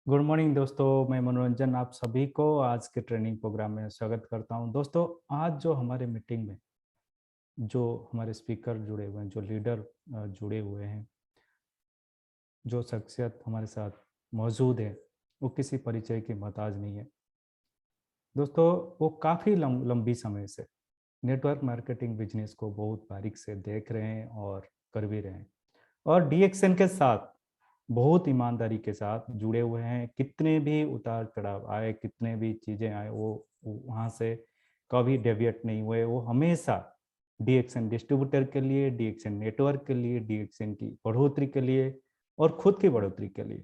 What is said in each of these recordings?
Good morning दोस्तों, मैं मनोरंजन आप सभी को आज के ट्रेनिंग प्रोग्राम में स्वागत करता हूं। दोस्तों, आज जो हमारे मीटिंग में जो हमारे स्पीकर जुड़े हुए हैं, जो लीडर जुड़े हुए हैं, जो शख्सियत हमारे साथ मौजूद है, वो किसी परिचय की मोहताज नहीं है। दोस्तों, वो काफ़ी लंबी समय से नेटवर्क मार्केटिंग बिजनेस को बहुत बारीक से देख रहे हैं और कर भी रहे हैं, और डीएक्सएन के साथ बहुत ईमानदारी के साथ जुड़े हुए हैं। कितने भी उतार चढ़ाव आए, कितने भी चीज़ें आए, वो वहाँ से कभी डेविएट नहीं हुए। वो हमेशा डीएक्सएन डिस्ट्रीब्यूटर के लिए, डीएक्सएन नेटवर्क के लिए, डीएक्सएन की बढ़ोतरी के लिए और खुद की बढ़ोतरी के लिए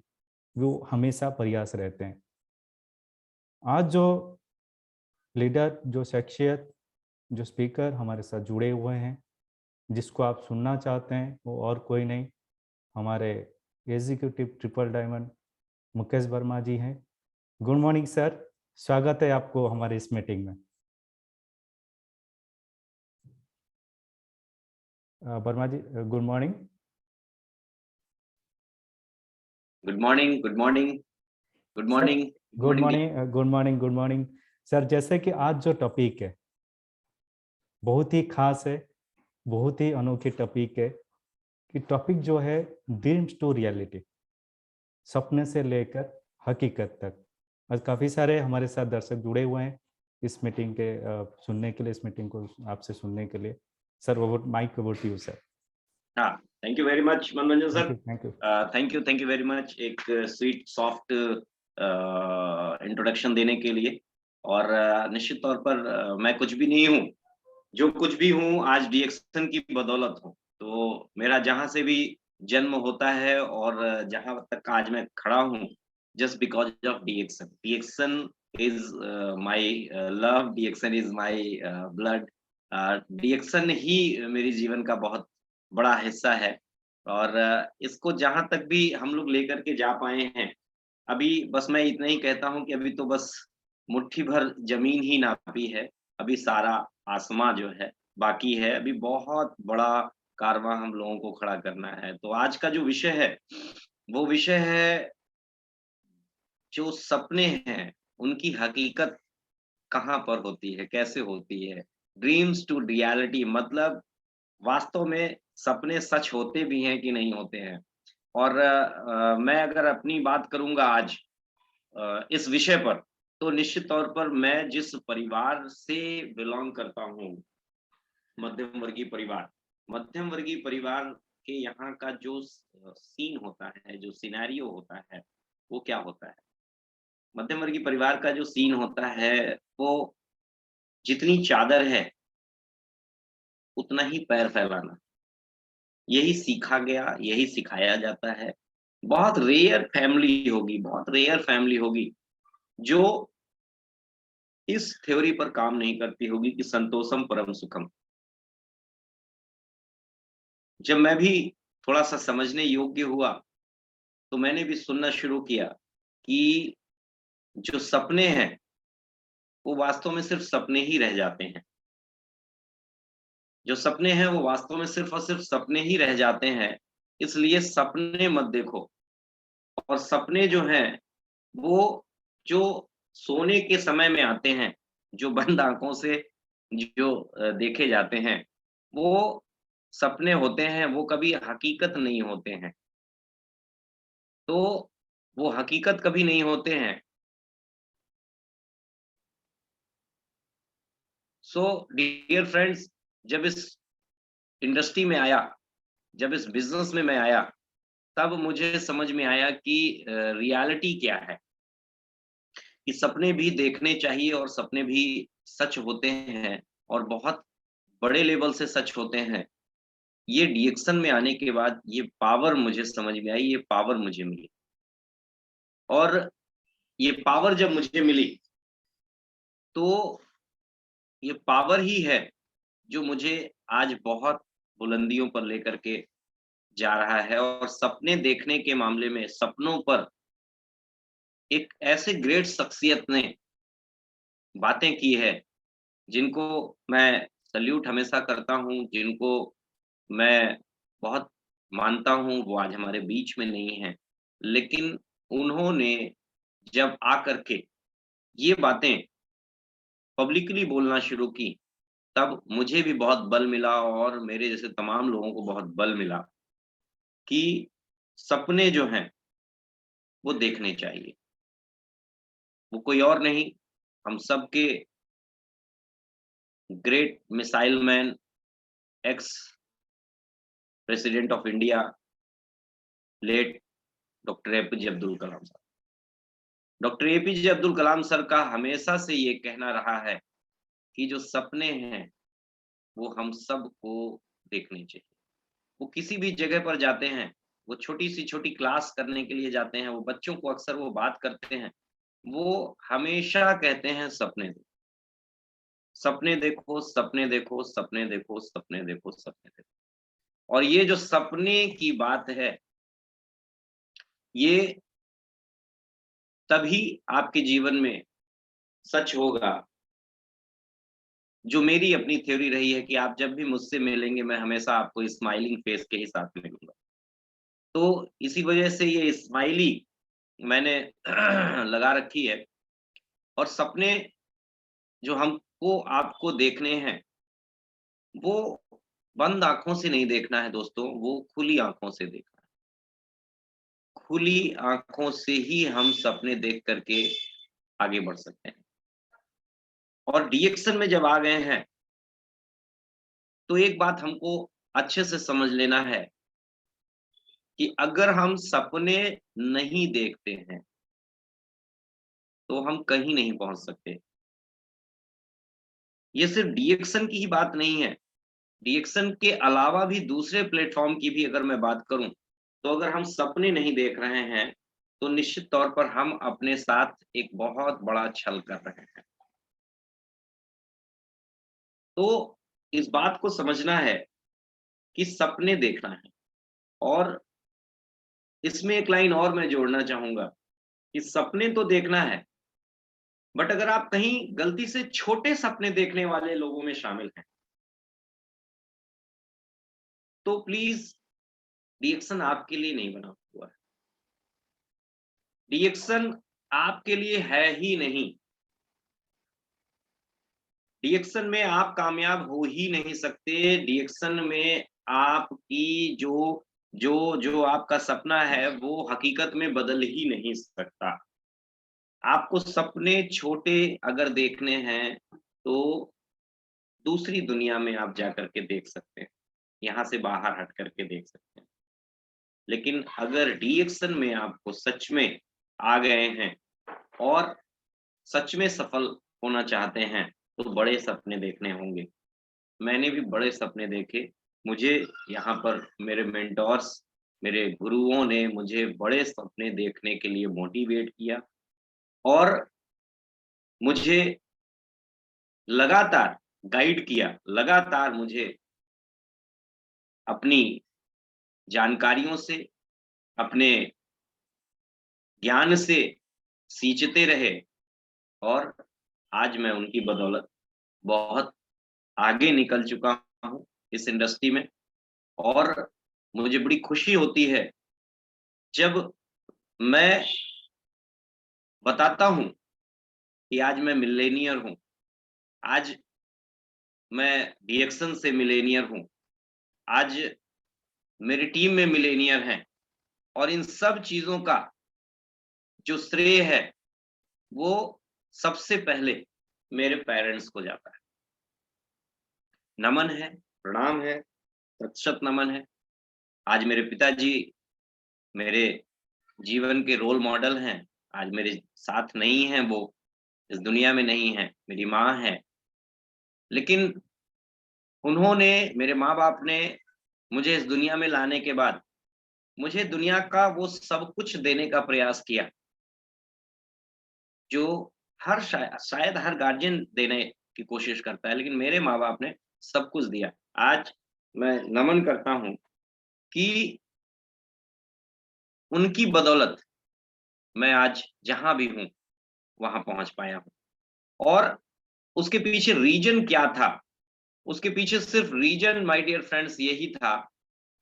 वो हमेशा प्रयास रहते हैं। आज जो लीडर, जो शख्सियत, जो स्पीकर हमारे साथ जुड़े हुए हैं, जिसको आप सुनना चाहते हैं, वो और कोई नहीं, हमारे executive triple diamond Mukesh Verma ji हैं। गुड मॉर्निंग सर, स्वागत है आपको हमारे इस मीटिंग में। Verma ji, good morning. Good morning, good morning, good sir, morning, good good morning. Morning, good morning, good morning. Sir, जैसे कि आज जो टॉपिक है बहुत ही खास है, बहुत ही अनोखी टॉपिक है कि टॉपिक जो है ड्रीम्स टू रियलिटी, सपने से लेकर हकीकत तक। आज काफ़ी सारे हमारे साथ दर्शक जुड़े हुए हैं इस मीटिंग के सुनने के लिए, इस मीटिंग को आपसे सुनने के लिए। सर, वो mic over to you sir. हाँ, thank you very much Manoranjan thank sir. You, thank you. Thank you very much एक स्वीट सॉफ्ट इंट्रोडक्शन देने के लिए। और निश्चित तौर पर मैं कुछ भी नहीं हूँ, जो कुछ भी हूँ आज डीएक्सन की बदौलत हूँ। तो मेरा जहाँ से भी जन्म होता है और जहाँ तक आज मैं खड़ा हूँ, just because of DXN. DXN is my love, DXN is my blood. DXN ही मेरे जीवन का बहुत बड़ा हिस्सा है। और इसको जहाँ तक भी हम लोग लेकर के जा पाए हैं, अभी बस मैं इतना ही कहता हूँ कि अभी तो बस मुट्ठी भर ज़मीन ही नापी है, अभी सारा आसमाँ जो है बाकी है, अभी बहुत बड़ा कारवां हम लोगों को खड़ा करना है। तो आज का जो विषय है, वो विषय है जो सपने हैं, उनकी हकीकत कहाँ पर होती है, कैसे होती है? ड्रीम्स टू रियलिटी मतलब वास्तव में सपने सच होते भी हैं कि नहीं होते हैं? और मैं अगर अपनी बात करूँगा आज इस विषय पर, तो निश्चित तौर पर मैं जिस परिवार से बिलॉन्ग करता हूँ, मध्यम वर्गीय परिवार। मध्यम वर्गीय परिवार के यहाँ का जो सीन होता है, जो सिनेरियो होता है, वो क्या होता है? मध्यम वर्गीय परिवार का जो सीन होता है, वो जितनी चादर है, उतना ही पैर फैलाना। यही सीखा गया, यही सिखाया जाता है। बहुत रेयर फैमिली होगी, बहुत रेयर फैमिली होगी, जो इस थ्योरी पर काम नहीं करती होगी कि संतोषम परम सुखम। जब मैं भी थोड़ा-सा समझने योग्य हुआ, तो मैंने भी सुनना शुरू किया कि जो सपने हैं, वो वास्तव में सिर्फ़ सपने ही रह जाते हैं। जो सपने हैं, वो वास्तव में सिर्फ़ और सिर्फ़ सपने ही रह जाते हैं, इसलिए सपने मत देखो। और सपने जो हैं, वो जो सोने के समय में आते हैं, जो बंद आँखों से जो देखे जाते हैं, वो सपने होते हैं, वो कभी हकीकत नहीं होते हैं। तो वो हकीकत कभी नहीं होते हैं। सो डियर फ्रेंड्स, जब इस इंडस्ट्री में आया, जब इस बिज़नेस में मैं आया, तब मुझे समझ में आया कि रियलिटी क्या है, कि सपने भी देखने चाहिए और सपने भी सच होते हैं और बहुत बड़े लेवल से सच होते हैं। ये डीएक्शन में आने के बाद ये पावर मुझे समझ में आई, ये पावर मुझे मिली। और ये पावर जब मुझे मिली, तो ये पावर ही है जो मुझे आज बहुत बुलंदियों पर लेकर के जा रहा है। और सपने देखने के मामले में सपनों पर एक ऐसे ग्रेट शख्सियत ने बातें की है, जिनको मैं सैल्यूट हमेशा करता हूँ, जिनको मैं बहुत मानता हूँ, वो आज हमारे बीच में नहीं हैं। लेकिन उन्होंने जब आकर के ये बातें पब्लिकली बोलना शुरू की, तब मुझे भी बहुत बल मिला और मेरे जैसे तमाम लोगों को बहुत बल मिला कि सपने जो हैं, वो देखने चाहिए। वो कोई और नहीं, हम सबके great missile man, ex president of India, late doctor APJ Abdul Kalam साहब। Doctor APJ Abdul Kalam sir का हमेशा से ये कहना रहा है कि जो सपने हैं, वो हम सबको देखने चाहिए। वो किसी भी जगह पर जाते हैं, वो छोटी क्लास करने के लिए जाते हैं, वो बच्चों को अक्सर वो बात करते हैं, वो हमेशा कहते हैं सपने देखो, सपने देखो, सपने देखो, सपने देखो, सपने देखो, सपने देखो। और ये जो सपने की बात है, ये तभी आपके जीवन में सच होगा, जो मेरी अपनी थ्योरी रही है कि आप जब भी मुझसे मिलेंगे, मैं हमेशा आपको स्माइलिंग फेस के ही साथ मिलूँगा। तो इसी वजह से ये स्माइली मैंने लगा रखी है। और सपने जो हमको आपको देखने हैं, वो बंद आँखों से नहीं देखना है दोस्तों, वो खुली आँखों से देखना है। खुली आँखों से ही हम सपने देख कर के आगे बढ़ सकते हैं। और डीएक्शन में जब आ गए हैं, तो एक बात हमको अच्छे से समझ लेना है कि अगर हम सपने नहीं देखते हैं, तो हम कहीं नहीं पहुँच सकते। ये सिर्फ डीएक्शन की ही बात नहीं है, डीएक्शन के अलावा भी दूसरे प्लेटफ़ॉर्म की भी अगर मैं बात करूँ, तो अगर हम सपने नहीं देख रहे हैं, तो निश्चित तौर पर हम अपने साथ एक बहुत बड़ा छल कर रहे हैं। तो इस बात को समझना है कि सपने देखना है। और इसमें एक लाइन और मैं जोड़ना चाहूँगा कि सपने तो देखना है, बट अगर आप कहीं गलती से छोटे सपने देखने वाले लोगों में शामिल हैं, तो प्लीज़ डीएक्शन आपके लिए नहीं बना हुआ है। डीएक्शन आपके लिए है ही नहीं। डीएक्शन में आप कामयाब हो ही नहीं सकते। डीएक्शन में आपकी जो आपका सपना है, वो हकीकत में बदल ही नहीं सकता। आपको सपने छोटे अगर देखने हैं, तो दूसरी दुनिया में आप जाकर के देख सकते हैं। यहाँ से बाहर हट कर के देख सकते हैं। लेकिन अगर डीएक्शन में आपको सच में आ गए हैं और सच में सफल होना चाहते हैं, तो बड़े सपने देखने होंगे। मैंने भी बड़े सपने देखे। मुझे यहाँ पर मेरे मेंटोर्स, मेरे गुरुओं ने मुझे बड़े सपने देखने के लिए मोटिवेट किया और मुझे लगातार गाइड किया, लगातार मुझे अपनी जानकारियों से, अपने ज्ञान से सींचते रहे और आज मैं उनकी बदौलत बहुत आगे निकल चुका हूँ इस इंडस्ट्री में। और मुझे बड़ी खुशी होती है जब मैं बताता हूँ कि आज मैं मिलेनियर हूँ, आज मैं डीएक्शन से मिलेनियर हूँ, आज मेरी टीम में मिलेनियर हैं और इन सब चीज़ों का जो श्रेय है, वो सबसे पहले मेरे पेरेंट्स को जाता है। नमन है, प्रणाम है, शत नमन है। आज मेरे पिताजी मेरे जीवन के रोल मॉडल हैं, आज मेरे साथ नहीं हैं वो, इस दुनिया में नहीं हैं, मेरी माँ है। लेकिन उन्होंने, मेरे माँ-बाप ने मुझे इस दुनिया में लाने के बाद, मुझे दुनिया का वो सब कुछ देने का प्रयास किया, जो शायद हर गार्जियन देने की कोशिश करता है, लेकिन मेरे माँ-बाप ने सब कुछ दिया। आज मैं नमन करता हूँ कि उनकी बदौलत मैं आज जहाँ भी हूँ, वहाँ पहुँच पाया हूँ। और उसके पीछे रीज़न क्या था? उसके पीछे सिर्फ रीज़न माय डियर फ्रेंड्स यही था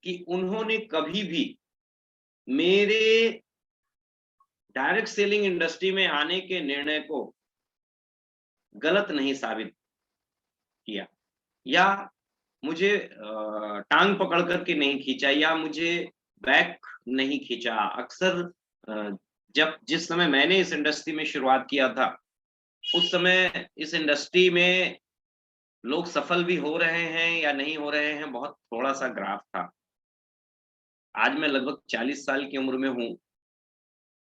कि उन्होंने कभी भी मेरे डायरेक्ट सेलिंग इंडस्ट्री में आने के निर्णय को गलत नहीं साबित किया, या मुझे टांग पकड़ कर के नहीं खींचा, या मुझे बैक नहीं खींचा। अक्सर जब जिस समय मैंने इस इंडस्ट्री में शुरुआत किया था, उस समय इस इंडस्ट्री में लोग सफल भी हो रहे हैं या नहीं हो रहे हैं, बहुत थोड़ा-सा ग्राफ था। आज मैं लगभग 40 साल की उम्र में हूँ।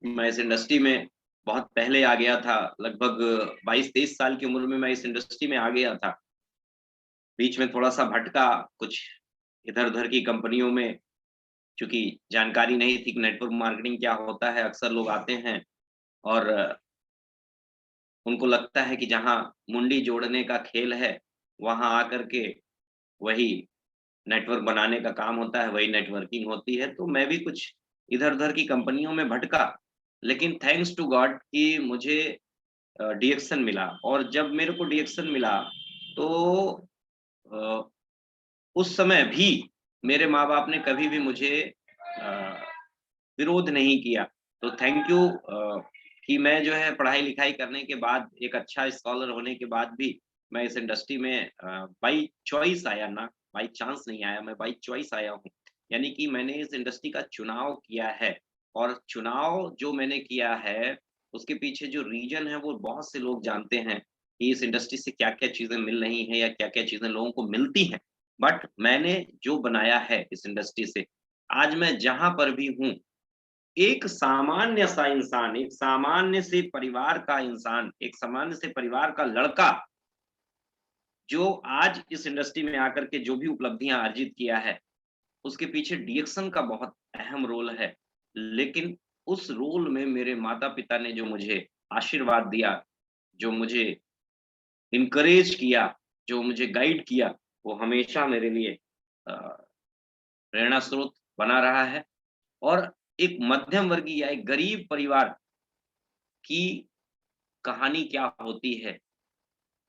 मैं इस इंडस्ट्री में बहुत पहले आ गया था, लगभग 22-23 साल की उम्र में मैं इस इंडस्ट्री में आ गया था। बीच में थोड़ा-सा भटका, कुछ इधर-उधर की कंपनियों में, चूँकि जानकारी नहीं थी कि नेटवर्क मार्केटिंग क्या होता है। अक्सर लोग आते हैं और उनको लगता है कि जहाँ मुंडी जोड़ने का खेल है, वहाँ आकर के वही नेटवर्क बनाने का काम होता है, वही नेटवर्किंग होती है। तो मैं भी कुछ इधर-उधर की कंपनियों में भटका, लेकिन थैंक्स टू गॉड कि मुझे डीएक्सन मिला, और जब मेरे को डीएक्सन मिला, तो अ, उस समय भी मेरे माँ-बाप ने कभी भी मुझे अ, विरोध नहीं किया। तो थैंक यू कि मैं जो है पढ़ाई-लिखाई करने के बाद, एक अच्छा स्कॉलर होने के बाद भी मैं इस इंडस्ट्री में बाय चॉइस आया, ना बाय चांस नहीं आया, मैं बाय चॉइस आया हूँ। यानी कि मैंने इस इंडस्ट्री का चुनाव किया है, और चुनाव जो मैंने किया है, उसके पीछे जो रीज़न है वो बहुत से लोग जानते हैं कि इस इंडस्ट्री से क्या-क्या चीज़ें मिल रही हैं या क्या-क्या चीज़ें लोगों को मिलती हैं। बट मैंने जो बनाया है इस इंडस्ट्री से, आज मैं जहाँ पर भी हूँ, एक सामान्य सा इंसान, एक सामान्य से परिवार का इंसान, एक सामान्य से परिवार का लड़का, जो आज इस इंडस्ट्री में आकर के जो भी उपलब्धियाँ अर्जित किया है, उसके पीछे डीएक्सन का बहुत अहम रोल है। लेकिन उस रोल में मेरे माता-पिता ने जो मुझे आशीर्वाद दिया, जो मुझे एनकरेज किया, जो मुझे गाइड किया, वो हमेशा मेरे लिए अ, प्रेरणा स्रोत बना रहा है। और एक मध्यम वर्गीय या एक गरीब परिवार की कहानी क्या होती है,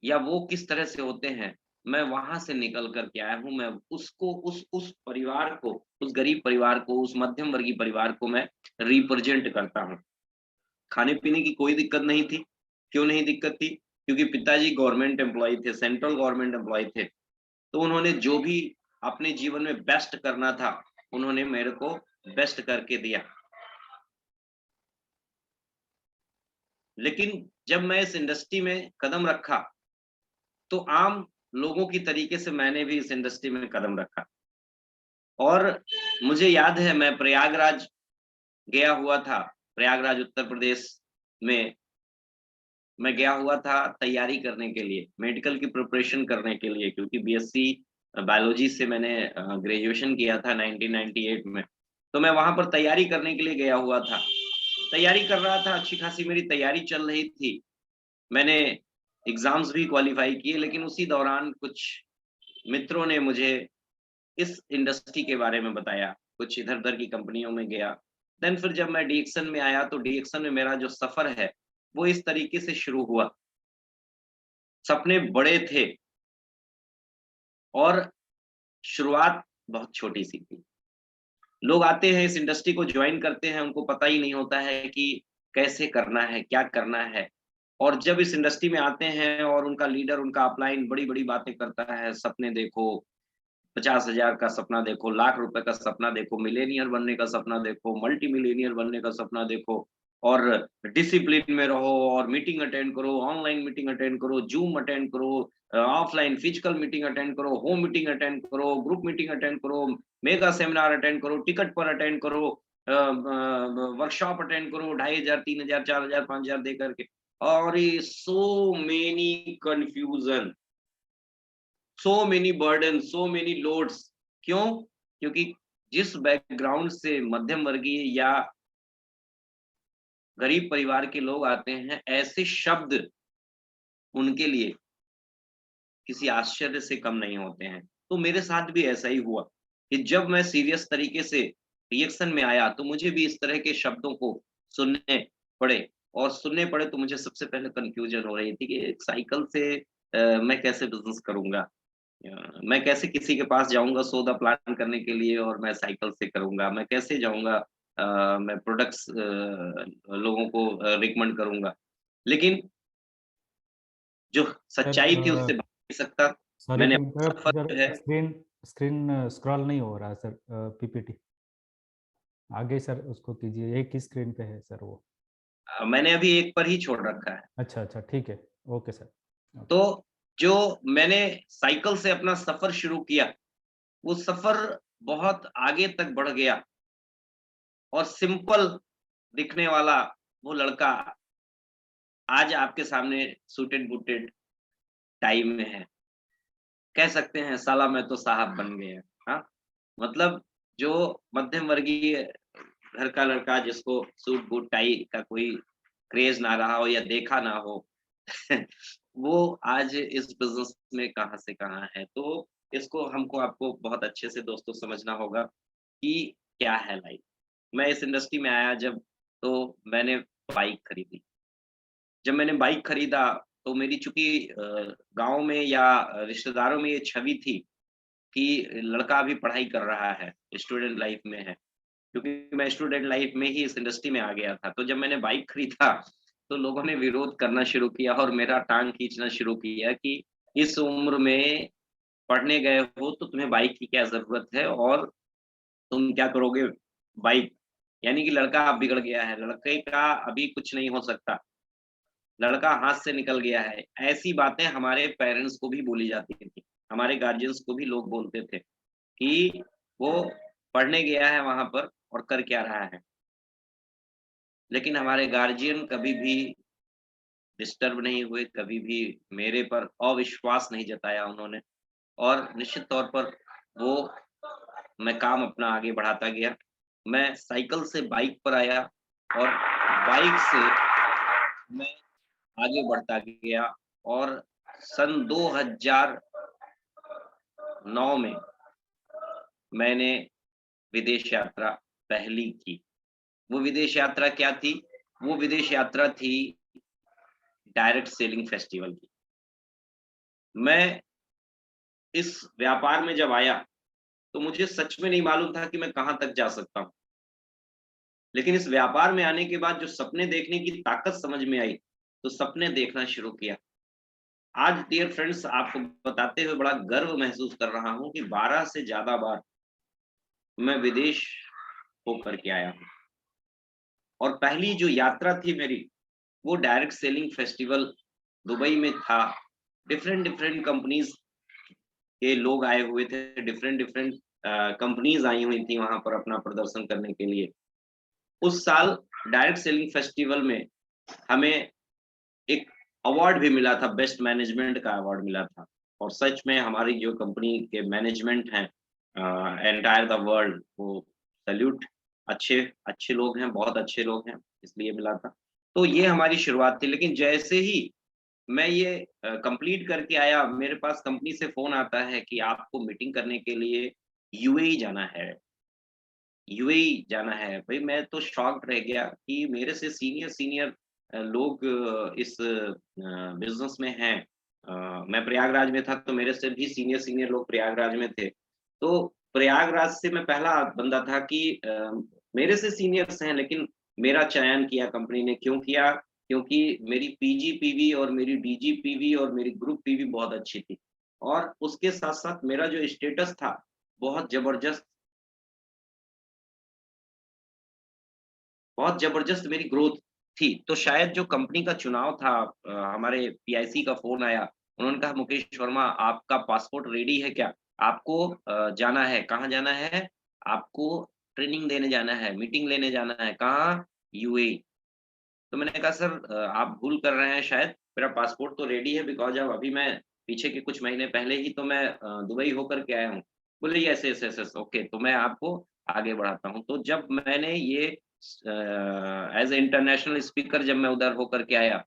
या वो किस तरह से होते हैं, मैं वहाँ से निकल कर के आया हूँ। मैं उसको, उस परिवार को, उस गरीब परिवार को, उस मध्यम वर्गीय परिवार को मैं रिप्रेज़ेंट करता हूँ। खाने-पीने की कोई दिक्कत नहीं थी। क्यों नहीं दिक्कत थी? क्योंकि पिताजी गवर्नमेंट एम्प्लॉयी थे, सेंट्रल गवर्नमेंट एम्प्लॉयी थे। तो उन्होंने जो भी अपने जीवन में बेस्ट करना था, उन्होंने मेरे को बेस्ट करके दिया। लेकिन जब मैं इस इंडस्ट्री में कदम रखा, तो आम लोगों की तरीके से मैंने भी इस इंडस्ट्री में कदम रखा। और मुझे याद है, मैं प्रयागराज गया हुआ था, प्रयागराज उत्तर प्रदेश में मैं गया हुआ था तैयारी करने के लिए, मेडिकल की प्रिपरेशन करने के लिए, क्योंकि बीएससी बायोलॉजी से मैंने ग्रेजुएशन किया था 1998 में। तो मैं वहाँ पर तैयारी करने के लिए गया हुआ था। तैयारी कर रहा था, अच्छी खासी मेरी तैयारी चल रही थी। मैंने एग्ज़ाम्स भी क्वालीफ़ाई किए, लेकिन उसी दौरान कुछ मित्रों ने मुझे इस इंडस्ट्री के बारे में बताया, कुछ इधर-उधर की कंपनियों में गया। देन फिर जब मैं डीएक्सन में आया, तो डीएक्सन में मेरा जो सफ़र है, वो इस तरीके से शुरू हुआ। सपने बड़े थे, और शुरुआत बहुत छोटी-सी थी। लोग आते हैं, इस इंडस्ट्री को जॉइन करते हैं, उनको पता ही नहीं होता है कि कैसे करना है, क्या करना है। और जब इस इंडस्ट्री में आते हैं और उनका लीडर, उनका अपलाइन बड़ी-बड़ी बातें करता है, सपने देखो, 50,000 का सपना देखो, लाख रुपए का सपना देखो, मिलियनियर बनने का सपना देखो, मल्टी मिलियनियर बनने का सपना देखो, और डिसिप्लिन में रहो, और मीटिंग अटेंड करो, ऑनलाइन मीटिंग अटेंड करो, ज़ूम अटेंड करो, ऑफलाइन फिजिकल मीटिंग अटेंड करो, होम मीटिंग अटेंड करो, ग्रुप मीटिंग अटेंड करो, मेगा सेमिनार अटेंड करो, टिकट पर अटेंड करो, वर्कशॉप अटेंड करो, 2,500, 3,000, 4,000, 5,000 दे करके। और ये so many confusion, so many burden, so many loads. क्यों? क्योंकि जिस बैकग्राउंड से मध्यम वर्गीय या गरीब परिवार के लोग आते हैं, ऐसे शब्द उनके लिए किसी आश्चर्य से कम नहीं होते हैं। तो मेरे साथ भी ऐसा ही हुआ कि जब मैं सीरियस तरीके से रिएक्शन में आया, तो मुझे भी इस तरह के शब्दों को सुनने पड़े, और सुनने पड़े तो मुझे सबसे पहले कन्फ्यूजन हो रही थी कि एक साइकिल से मैं कैसे बिज़नेस करूँगा? मैं कैसे किसी के पास जाऊँगा सौदा प्लान करने के लिए, और मैं साइकिल से करूँगा? मैं कैसे जाऊँगा मैं प्रोडक्ट्स लोगों को रिकमेंड करूँगा। लेकिन जो सर सच्चाई थी उससे भाग नहीं सकता। सॉरी मैंने टू इंटरप्ट सफ़र सर, जो है स्क्रीन स्क्रीन स्क्रॉल नहीं हो रहा है सर, पीपीटी आगे सर उसको कीजिए, एक ही स्क्रीन पे है सर वो। मैंने अभी एक पर ही छोड़ रखा है। अच्छा, अच्छा, ठीक है। Okay sir. ओके। तो जो मैंने साइकिल से अपना सफ़र शुरू किया, वो सफ़र बहुत आगे तक बढ़ गया और सिंपल दिखने वाला वो लड़का आज आपके सामने सूटेड बूटेड टाई में है। कह सकते हैं साला मैं तो साहब बन गया। हाँ, मतलब जो मध्यम वर्गीय घर का लड़का जिसको सूट बूट टाई का कोई क्रेज ना रहा हो या देखा ना हो वो आज इस बिजनेस में कहाँ से कहाँ है। तो इसको हमको आपको बहुत अच्छे से दोस्तों समझना होगा कि क्या है लाइफ। मैं इस इंडस्ट्री में आया जब, तो मैंने बाइक खरीदी। जब मैंने बाइक खरीदा तो मेरी चूँकि गाँव में या रिश्तेदारों में ये छवि थी कि लड़का अभी पढ़ाई कर रहा है, स्टूडेंट लाइफ में है। क्योंकि मैं स्टूडेंट लाइफ में ही इस इंडस्ट्री में आ गया था। तो जब मैंने बाइक खरीदा, तो लोगों ने विरोध करना शुरू किया और मेरा टाँग खींचना शुरू किया कि इस उम्र में पढ़ने गए हो तो तुम्हें बाइक की क्या ज़रूरत है और तुम क्या करोगे बाइक, यानी कि लड़का अब बिगड़ गया है, लड़के का अभी कुछ नहीं हो सकता, लड़का हाथ से निकल गया है। ऐसी बातें हमारे पेरेंट्स को भी बोली जाती थी, हमारे गार्जियंस को भी लोग बोलते थे कि वो पढ़ने गया है वहाँ पर और कर क्या रहा है। लेकिन हमारे गार्जियन कभी भी डिस्टर्ब नहीं हुए, कभी भी मेरे पर अविश्वास नहीं जताया उन्होंने और निश्चित तौर पर वो मैं काम अपना आगे बढ़ाता गया। मैं साइकिल से बाइक पर आया और बाइक से मैं आगे बढ़ता गया और सन 2009 में मैंने विदेश यात्रा पहली की। वो विदेश यात्रा क्या थी? वो विदेश यात्रा थी डायरेक्ट सेलिंग फेस्टिवल की। मैं इस व्यापार में जब आया, तो मुझे सच में नहीं मालूम था कि मैं कहाँ तक जा सकता हूँ। लेकिन इस व्यापार में आने के बाद जो सपने देखने की ताकत समझ में आई, तो सपने देखना शुरू किया। आज डियर फ्रेंड्स आपको बताते हुए बड़ा गर्व महसूस कर रहा हूँ कि 12 से ज़्यादा बार मैं विदेश होकर के आया हूँ और पहली जो यात्रा थी मेरी, वो डायरेक्ट सेलिंग फेस्टिवल दुबई में था। डिफरेंट कंपनीज़ के लोग आए हुए थे, डिफरेंट कंपनीज़ आई हुई थी वहाँ पर अपना प्रदर्शन करने के लिए। उस साल डायरेक्ट सेलिंग फेस्टिवल में हमें एक अवार्ड भी मिला था, बेस्ट मैनेजमेंट का अवार्ड मिला था और सच में हमारी जो कंपनी के मैनेजमेंट हैं एंटायर द वर्ल्ड वो सैल्यूट, अच्छे अच्छे लोग हैं, बहुत अच्छे लोग हैं, इसलिए मिला था। तो ये हमारी शुरुआत थी, लेकिन जैसे ही मैं ये कंप्लीट करके आया, मेरे पास कंपनी से फ़ोन आता है कि आपको मीटिंग करने के लिए यूएई जाना है। यूएई जाना है। भई मैं तो शॉक्ड रह गया कि मेरे से सीनियर लोग इस बिज़नेस में हैं। मैं प्रयागराज में था तो मेरे से भी सीनियर लोग प्रयागराज में थे। तो प्रयागराज से मैं पहला बंदा था कि मेरे से सीनियर्स हैं लेकिन मेरा चयन किया कंपनी ने क्यों किया? क्योंकि मेरी पीजीपीवी और मेरी डीजीपीवी और मेरी ग्रुप पीवी बहुत अच्छी थी। और उसके साथ-साथ मेरा जो स्टेटस था, बहुत ज़बरदस्त मेरी ग्रोथ थी। तो शायद जो कंपनी का चुनाव था हमारे पीआईसी का फ़ोन आया। उन्होंने कहा मुकेश वर्मा आपका पासपोर्ट रेडी है क्या? आपको जाना है, कहाँ जाना है? आपको ट्रेनिंग देने जाना है, मीटिंग लेने जाना है, कहाँ? यूएई। तो मैंने कहा सर आप भूल कर रहे हैं शायद, मेरा पासपोर्ट तो रेडी है बिकॉज़ ऑफ अभी मैं पीछे के कुछ महीने पहले ही तो मैं दुबई होकर के आया हूँ। बोले yes, yes, yes, yes, okay तो मैं आपको आगे बढ़ाता हूँ। तो जब मैंने ये एज़ अ इंटरनेशनल स्पीकर जब मैं उधर होकर के आया,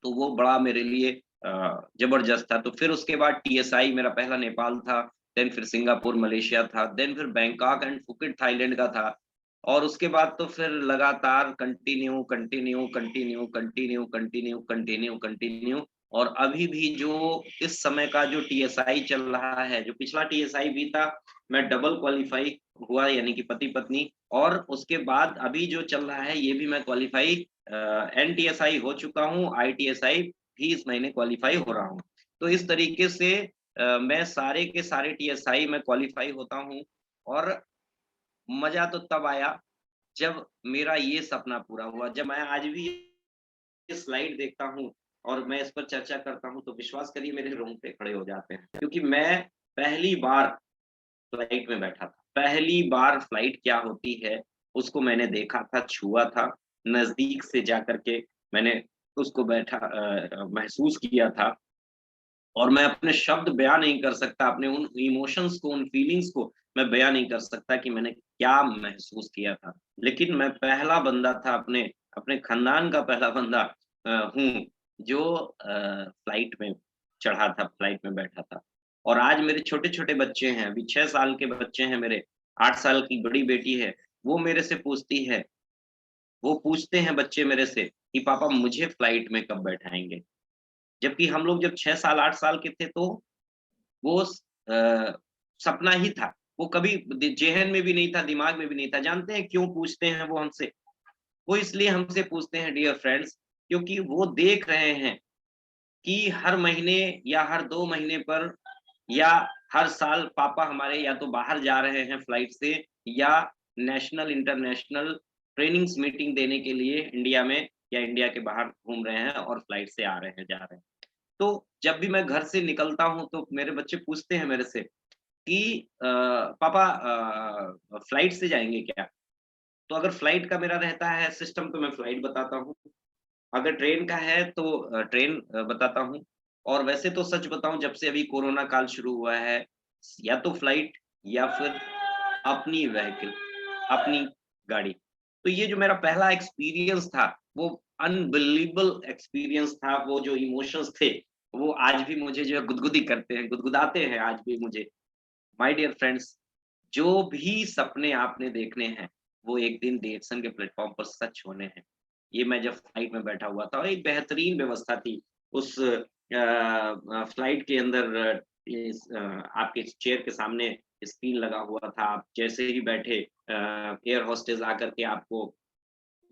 तो वो बड़ा मेरे लिए ज़बरदस्त था। तो फिर उसके बाद टीएसआई मेरा पहला नेपाल था, देन फिर सिंगापुर, मलेशिया था, देन फिर बैंकॉक एंड फुकेट थाईलैंड का था। और उसके बाद तो फिर लगातार कंटिन्यू और अभी भी जो इस समय का जो टीएसआई चल रहा है, जो पिछला टीएसआई भी था, मैं डबल क्वालीफाई हुआ, यानी कि पति-पत्नी, और उसके बाद अभी जो चल रहा है ये भी मैं क्वालीफाई एनटीएसआई हो चुका हूँ, आईटीएसआई भी इस महीने क्वालीफाई हो रहा हूँ। तो इस तरीके से मैं सारे के सारे टीएसआई में क्वालीफाई होता हूँ, और मज़ा तो तब आया जब मेरा ये सपना पूरा हुआ। जब मैं आज भी ये स्लाइड देखता हूँ और मैं इस पर चर्चा करता हूँ, तो विश्वास करिए मेरे रोंगटे खड़े हो जाते हैं। क्योंकि मैं पहली बार फ्लाइट में बैठा था। पहली बार फ्लाइट क्या होती है, उसको मैंने देखा था, छुआ था, नज़दीक से जाकर के मैंने उसको महसूस किया था। और मैं अपने शब्द बयाँ नहीं कर सकता, अपने उन इमोशंस को, उन फीलिंग्स को मैं बयाँ नहीं कर सकता कि मैंने क्या महसूस किया था। लेकिन मैं पहला बंदा था, अपने अपने खानदान का पहला बंदा हूँ, जो फ्लाइट में चढ़ा था, फ्लाइट में बैठा था। और आज मेरे छोटे-छोटे बच्चे हैं, अभी 6 साल के बच्चे हैं मेरे, 8 साल की बड़ी बेटी है, वो मेरे से पूछती है, वो पूछते हैं बच्चे मेरे से कि पापा मुझे फ्लाइट में कब बैठाएँगे? जबकि हम लोग जब 6 साल, 8 साल के थे, तो वो सपना ही था। वो कभी ज़ेहन में भी नहीं था, दिमाग में भी नहीं था। जानते हैं क्यों पूछते हैं वो हमसे? वो इसलिए हमसे पूछते हैं डियर फ्रेंड्स, क्योंकि वो देख रहे हैं कि हर महीने या हर 2 महीने पर या हर साल पापा हमारे या तो बाहर जा रहे हैं फ्लाइट से, या नेशनल, इंटरनेशनल ट्रेनिंग्स मीटिंग देने के लिए इंडिया में या इंडिया के बाहर घूम रहे हैं और फ्लाइट से आ रहे हैं, जा रहे हैं। तो जब भी मैं घर से निकलता हूँ, तो मेरे बच्चे पूछते हैं मेरे से कि पापा फ्लाइट से जाएँगे क्या? तो अगर फ्लाइट का मेरा रहता है सिस्टम, तो मैं फ्लाइट बताता हूँ। अगर ट्रेन का है तो ट्रेन बताता हूँ। और वैसे तो सच बताऊँ, जब से अभी कोरोना काल शुरू हुआ है, या तो फ्लाइट या फिर अपनी व्हीकल, अपनी गाड़ी। तो ये जो मेरा पहला एक्सपीरियंस था, वो अनबिलीवेबल एक्सपीरियंस था। वो जो इमोशंस थे, वो आज भी मुझे जो है गुदगुदी करते हैं, गुदगुदाते हैं आज भी मुझे। माय डियर फ्रेंड्स, जो भी सपने आपने देखने हैं, वो एक दिन डेटसन के प्लेटफ़ॉर्म पर सच होने हैं। ये मैं जब फ्लाइट में बैठा हुआ था, और एक बेहतरीन व्यवस्था थी उस फ्लाइट के अंदर। आपके चेयर के सामने स्क्रीन लगा हुआ था। आप जैसे ही बैठे, एयर होस्टेस आकर के आपको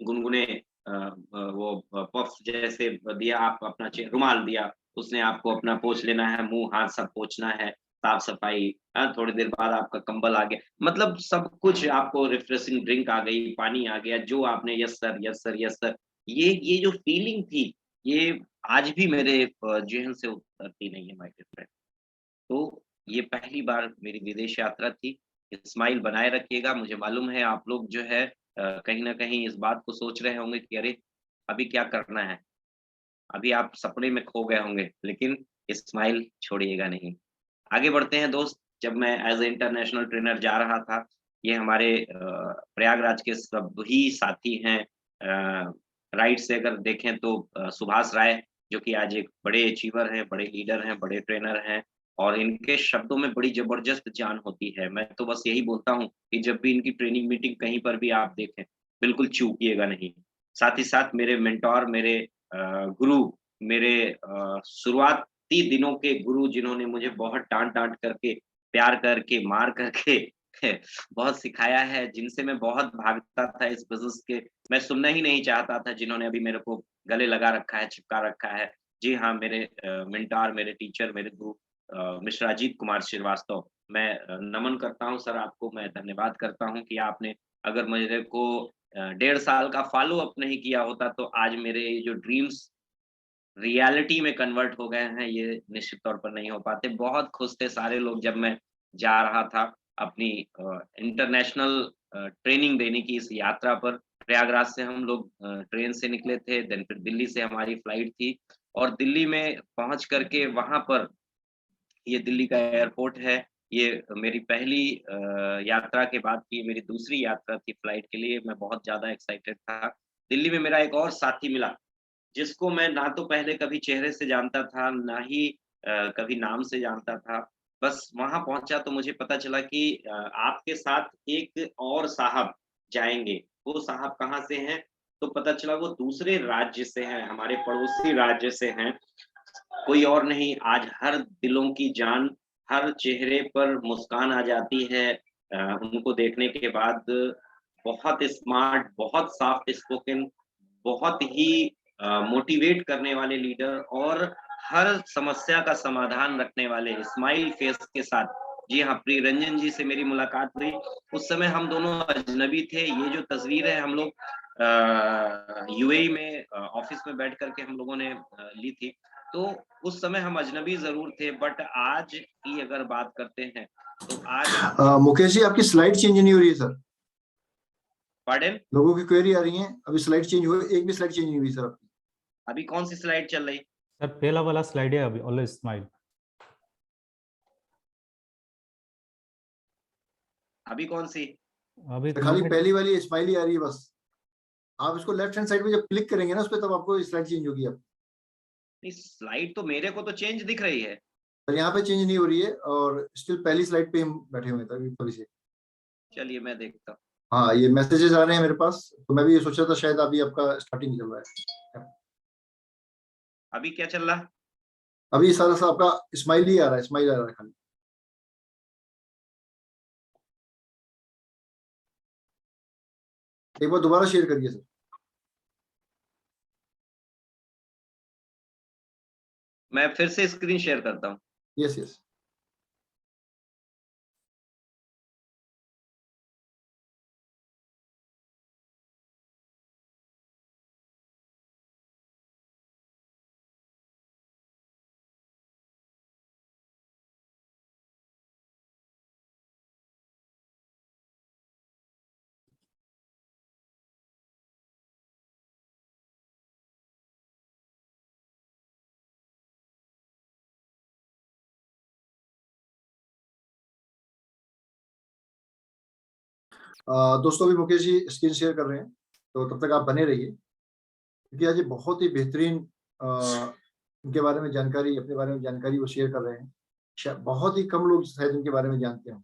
गुनगुने वो पफ जैसे दिया, आप अपना रुमाल दिया, उसने आपको अपना पोंछ लेना है, मुँह हाथ सब पोंछना है, साफ-सफाई, थोड़ी देर बाद आपका कंबल आ गया। मतलब सब कुछ आपको, रिफ्रेशिंग ड्रिंक आ गई, पानी आ गया, जो आपने yes sir, yes sir, yes sir. ये जो फीलिंग थी, ये आज भी मेरे ज़हन से उतरती नहीं है माय डियर फ्रेंड। तो ये पहली बार मेरी विदेश यात्रा थी। स्माइल बनाए रखिएगा। मुझे मालूम है आप लोग जो है कहीं न कहीं इस बात को सोच रहे होंगे कि अरे! अभी क्या करना है? अभी आप सपने में खो गए होंगे, लेकिन स्माइल छोड़िएगा नहीं। आगे बढ़ते हैं दोस्त। जब मैं एज़ अ इंटरनेशनल ट्रेनर जा रहा था, ये हमारे प्रयागराज के सभी साथी हैं। राइट से अगर देखें तो सुभाष राय, जो कि आज एक बड़े अचीवर हैं, बड़े लीडर हैं, बड़े ट्रेनर हैं, और इनके शब्दों में बड़ी ज़बरदस्त जान होती है। मैं तो बस यही बोलता हूँ कि जब भी इनकी ट्रेनिंग मीटिंग कहीं पर भी आप देखें, बिल्कुल चूकिएगा नहीं। साथ ही साथ मेरे मेंटर, मेरे गुरु, मेरे शुरुआती दिनों के गुरु, जिन्होंने मुझे बहुत डाँट-डाँट करके, प्यार करके, मार करके बहुत सिखाया है, जिनसे मैं बहुत भागता था इस बिज़नेस के। मैं सुनना ही नहीं चाहता था, जिन्होंने अभी मेरे को गले लगा रखा है, चिपका रखा है। जी हाँ, मेरे मेंटर, मेरे टीचर, मेरे गुरु मिस्टर अजीत कुमार श्रीवास्तव, मैं नमन करता हूँ सर आपको, मैं धन्यवाद करता हूँ कि आपने अगर मेरे को 1.5 साल का फ़ॉलो-अप नहीं किया होता, तो आज मेरे ये जो ड्रीम्स रियलिटी में कन्वर्ट हो गए हैं, ये निश्चित तौर पर नहीं हो पाते। बहुत खुश थे सारे लोग जब मैं जा रहा था अपनी इंटरनेशनल ट्रेनिंग देने की इस यात्रा पर। प्रयागराज से हम लोग ट्रेन से निकले थे, देन फिर दिल्ली से हमारी फ्लाइट थी, और दिल्ली में पहुँच कर के वहाँ पर, ये दिल्ली का एयरपोर्ट है। ये मेरी पहली यात्रा के बाद की मेरी दूसरी यात्रा थी फ्लाइट के लिए। मैं बहुत ज़्यादा एक्साइटेड था। दिल्ली में मेरा एक और साथी मिला, जिसको मैं ना तो पहले कभी चेहरे से जानता था, ना ही कभी नाम से जानता था। बस वहाँ पहुँचा तो मुझे पता चला कि आपके साथ एक और साहब जाएँगे। वो साहब कहाँ से हैं? तो पता चला वो दूसरे राज्य से हैं, हमारे पड़ोसी राज्य से हैं। कोई और नहीं, आज हर दिलों की जान, हर चेहरे पर मुस्कान आ जाती है उनको देखने के बाद। बहुत स्मार्ट, बहुत सॉफ्ट स्पोकन, बहुत ही मोटिवेट करने वाले लीडर और हर समस्या का समाधान रखने वाले स्माइल फेस के साथ। जी हाँ, प्रिय रंजन जी से मेरी मुलाकात हुई। उस समय हम दोनों अजनबी थे। ये जो तस्वीर है हम लोग यूएई में ऑफिस में बैठ कर के हम लोगों ने ली थी। तो उस समय हम अजनबी ज़रूर थे, बट आज की अगर बात करते हैं, तो आज मुकेश जी, आपकी स्लाइड चेंज नहीं हो रही है सर। पार्डन? लोगों की क्वेरी आ रही है, अभी स्लाइड चेंज हुई, एक भी स्लाइड चेंज नहीं हुई सर आपकी। अभी कौन सी स्लाइड चल रही? सर पहला वाला स्लाइड है अभी, ऑलवेज स्माइल। अभी कौन सी? अभी खाली पहली वाली स्माइल ही आ रही है बस। आप इसको लेफ्ट हैंड साइड में जब क्लिक करेंगे ना उस पर, तब आपको स्लाइड चेंज होगी। अब नहीं, स्लाइड तो मेरे को तो चेंज दिख रही है। पर यहाँ पे चेंज नहीं हो रही है, और स्टिल पहली स्लाइड पे हम बैठे हुए थे थोड़ी सी। चलिए मैं देखता हूँ। हाँ, ये मैसेजेस आ रहे हैं मेरे पास, तो मैं भी ये सोचा था शायद अभी आपका स्टार्टिंग चल रहा है। अभी क्या चल रहा? अभी सारा सा आपका स्माइल ही आ रहा है, स्माइल आ रहा है खाली। एक बार दोबारा शेयर करिए सर। मैं फिर से स्क्रीन शेयर करता हूँ। Yes yes. दोस्तों, अभी मुकेश जी स्क्रीन शेयर कर रहे हैं, तो तब तक आप बने रहिए, क्योंकि आज ये बहुत ही बेहतरीन इनके बारे में जानकारी, अपने बारे में जानकारी वो शेयर कर रहे हैं। बहुत ही कम लोग शायद इनके बारे में जानते हैं,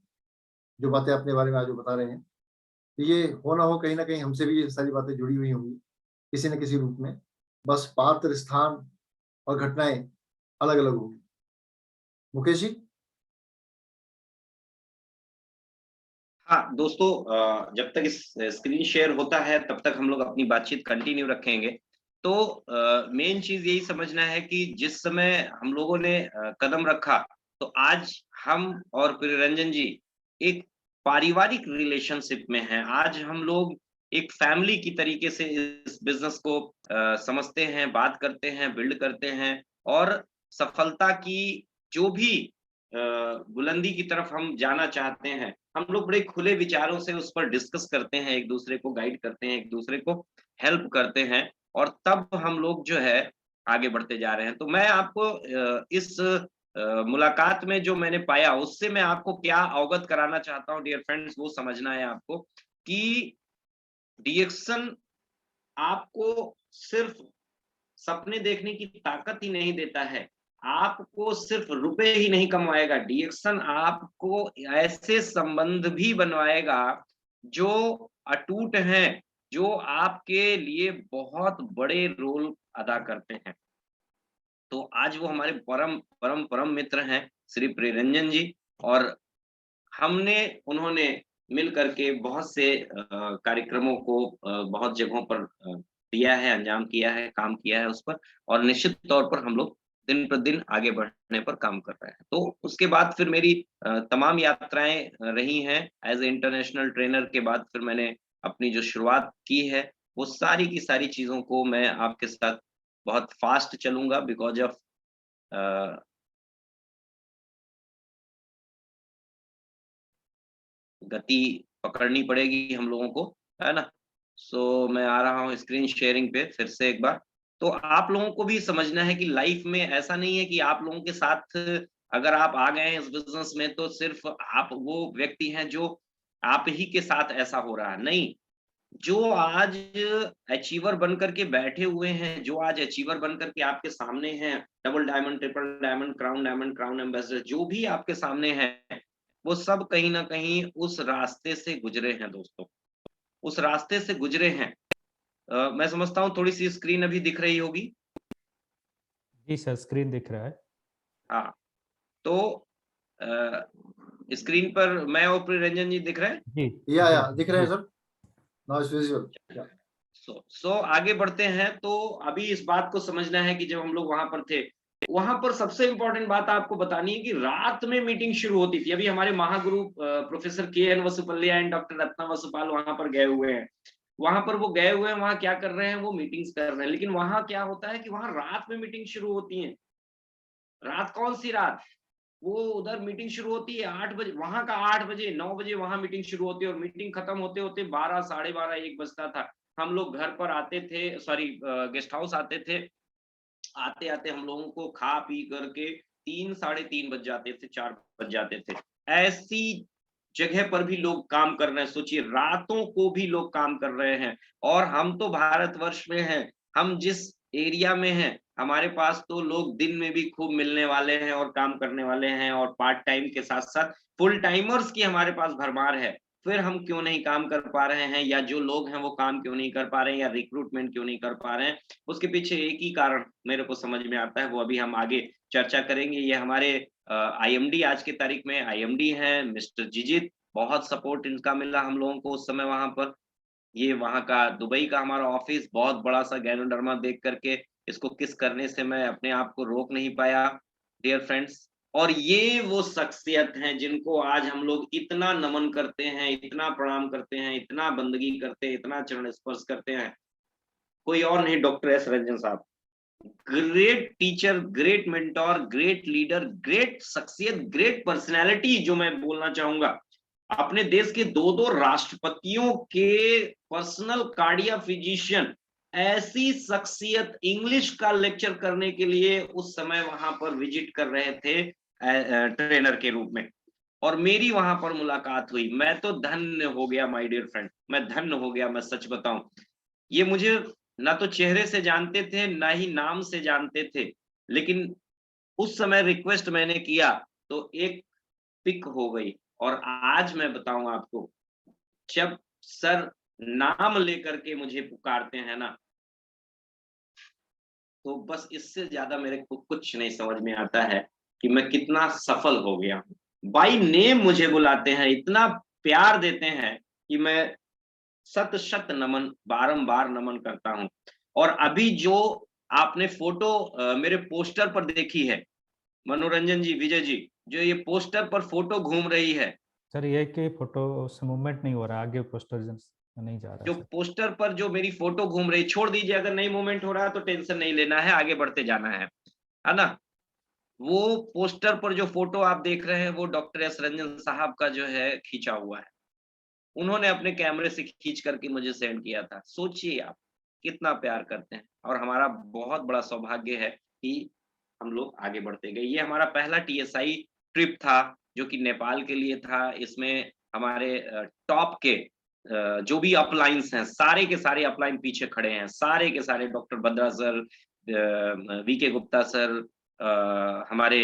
जो बातें अपने बारे में आज वो बता रहे हैं। तो ये हो ना हो, कहीं ना कहीं हमसे भी ये सारी बातें जुड़ी हुई होंगी किसी न किसी रूप में। बस पात्र, स्थान और घटनाएं अलग अलग होंगी। मुकेश जी। हाँ दोस्तों, जब तक इस स्क्रीन शेयर होता है तब तक हम लोग अपनी बातचीत कंटिन्यू रखेंगे। तो मेन चीज यही समझना है कि जिस समय हम लोगों ने कदम रखा, तो आज हम और प्रियरंजन जी एक पारिवारिक रिलेशनशिप में हैं। आज हम लोग एक फैमिली की तरीके से इस बिजनेस को समझते हैं, बात करते हैं, बिल्ड करते हैं, और सफलता की जो भी बुलंदी की तरफ हम जाना चाहते हैं, हम लोग बड़े खुले विचारों से उस पर डिस्कस करते हैं, एक दूसरे को गाइड करते हैं, एक दूसरे को हेल्प करते हैं, और तब हम लोग जो है आगे बढ़ते जा रहे हैं। तो मैं आपको इस मुलाकात में जो मैंने पाया, उससे मैं आपको क्या अवगत कराना चाहता हूँ डियर फ्रेंड्स, वो समझना है आपको कि डीएक्शन आपको सिर्फ सपने देखने की ताकत ही नहीं देता है, आपको सिर्फ रुपए ही नहीं कमाएगा, डीएक्शन आपको ऐसे संबंध भी बनवाएगा जो अटूट हैं, जो आपके लिए बहुत बड़े रोल अदा करते हैं। तो आज वो हमारे परम परम परम मित्र हैं श्री प्रियरंजन जी, और हमने उन्होंने मिल करके बहुत से कार्यक्रमों को बहुत जगहों पर दिया है, अंजाम किया है, काम किया है उस पर, और निश्चित तौर पर हम लोग दिन प्रतिदिन आगे बढ़ने पर काम कर रहे हैं। तो उसके बाद फिर मेरी तमाम यात्राएं रही हैं। एज ए इंटरनेशनल ट्रेनर के बाद फिर मैंने अपनी जो शुरुआत की है, वो सारी की सारी चीज़ों को मैं आपके साथ बहुत फास्ट चलूँगा, बिकॉज़ ऑफ गति पकड़नी पड़ेगी हम लोगों को, है ना? सो मैं आ रहा हूँ स्क्रीन शेयरिंग पे फिर से एक बार। तो आप लोगों को भी समझना है कि लाइफ में ऐसा नहीं है कि आप लोगों के साथ अगर आप आ गए हैं इस बिज़नेस में, तो सिर्फ़ आप वो व्यक्ति हैं जो आप ही के साथ ऐसा हो रहा है, नहीं। जो आज अचीवर बन कर के बैठे हुए हैं, जो आज अचीवर बन कर के आपके सामने हैं, double diamond, triple diamond, crown ambassador, जो भी आपके सामने हैं, वो सब कहीं न कहीं उस रास्ते से गुज़रे हैं दोस्तों, उस रास्ते से गुज़रे हैं। मैं समझता हूँ थोड़ी-सी स्क्रीन अभी दिख रही होगी। जी सर, स्क्रीन दिख रहा है। हाँ, तो स्क्रीन पर मैं और प्रियरंजन जी दिख रहे हैं। जी या दिख रहे हैं जी। Sir, now it's visual. So आगे बढ़ते हैं। तो अभी इस बात को समझना है कि जब हम लोग वहां पर थे, वहां पर सबसे इंपॉर्टेंट बात आपको बतानी है कि रात में मीटिंग शुरू होती थी। अभी हमारे महागुरु प्रोफेसर के.एन. वसुपल्लिया एंड डॉक्टर रत्ना वसुपाल वहां पर गए हुए हैं। वहां पर वो गए हुए हैं, वहां क्या कर रहे हैं, वो मीटिंग्स कर रहे हैं। लेकिन वहां क्या होता है कि वहां रात में मीटिंग शुरू होती है। रात कौन सी रात, वो उधर मीटिंग शुरू होती है 8 बजे, वहां का 8 बजे 9 बजे वहां मीटिंग शुरू होती है, और मीटिंग खत्म होते होते 12 12:30 1 बजता था। हम लोग घर पर आते थे, सॉरी गेस्ट हाउस आते थे। आते आते हम लोगों को खा पी करके 3 साढ़े 3 बज जाते थे, 4 बज जाते थे। ऐसी जगह पर भी लोग काम कर रहे हैं, सोचिए रातों को भी लोग काम कर रहे हैं। और हम तो भारतवर्ष में हैं, हम जिस एरिया में हैं, हमारे पास तो लोग दिन में भी खूब मिलने वाले हैं और काम करने वाले हैं, और पार्ट टाइम के साथ साथ फुल टाइमर्स की हमारे पास भरमार है। फिर हम क्यों नहीं काम कर पा रहे हैं, या जो लोग हैं वो काम क्यों नहीं कर पा रहे हैं, या रिक्रूटमेंट क्यों नहीं कर पा रहे हैं? उसके पीछे एक ही कारण मेरे को समझ में आता है, वो अभी हम आगे चर्चा करेंगे। ये हमारे आईएमडी, आज की तारीख में आईएमडी हैं मिस्टर जिजित। बहुत सपोर्ट इनका मिला हम लोगों को उस समय वहां पर। ये वहां का दुबई का हमारा ऑफिस, बहुत बड़ा सा गैनोडर्मा देख करके इसको किस करने से मैं अपने आप को रोक नहीं पाया, डियर फ्रेंड्स। और ये वो शख्सियत हैं जिनको आज हम लोग इतना नमन करते हैं, इतना प्रणाम करते हैं, इतना बंदगी करते हैं, इतना चरण स्पर्श करते हैं। कोई और नहीं, डॉक्टर एस रंजन साहब। Great teacher, great mentor, great leader, great शख्सियत, ग्रेट पर्सनैलिटी, जो मैं बोलना चाहूंगा। अपने देश के 2-2 राष्ट्रपतियों के पर्सनल कार्डिया फिजिशियन, ऐसी शख्सियत इंग्लिश का लेक्चर करने के लिए उस समय वहां पर विजिट कर रहे थे ट्रेनर के रूप में। और मेरी वहां पर मुलाकात हुई। मैं तो धन्य हो गया माय डियर फ्रेंड, मैं धन्य हो गया, मैं सच बताऊं। ये मुझे ना तो चेहरे से जानते थे, ना ही नाम से जानते थे। लेकिन उस समय रिक्वेस्ट मैंने किया तो एक पिक हो गई। और आज मैं बताऊं आपको, जब सर नाम लेकर के मुझे पुकारते हैं ना, तो बस इससे ज्यादा मेरे को कुछ नहीं समझ में आता है कि मैं कितना सफल हो गया हूं। बाई नेम मुझे बुलाते हैं, इतना प्यार देते हैं कि मैं शत शत नमन, बारंबार नमन करता हूं। और अभी जो आपने फोटो मेरे पोस्टर पर देखी है, मनोरंजन जी, विजय जी, जो ये पोस्टर पर फोटो घूम रही है, सर ये कि फोटो से मूवमेंट नहीं हो रहा, आगे पोस्टर नहीं जा रहा जो सर। पोस्टर पर जो मेरी फोटो घूम रही, छोड़ दीजिए, अगर नहीं मूवमेंट हो रहा है तो टेंशन नहीं लेना है, आगे बढ़ते जाना है ना? वो पोस्टर पर जो फोटो आप देख रहे हैं, वो डॉक्टर एस रंजन साहब का जो है खींचा हुआ है। उन्होंने अपने कैमरे से खींच करके मुझे सेंड किया था। सोचिए आप कितना प्यार करते हैं। और हमारा बहुत बड़ा सौभाग्य है कि हम लोग आगे बढ़ते गए। ये हमारा पहला टीएसआई ट्रिप था, जो कि नेपाल के लिए था। इसमें हमारे टॉप के जो भी अपलाइन्स हैं, सारे के सारे अपलाइन पीछे खड़े हैं। सारे के सारे, doctor Badra sir, VK Gupta sir, हमारे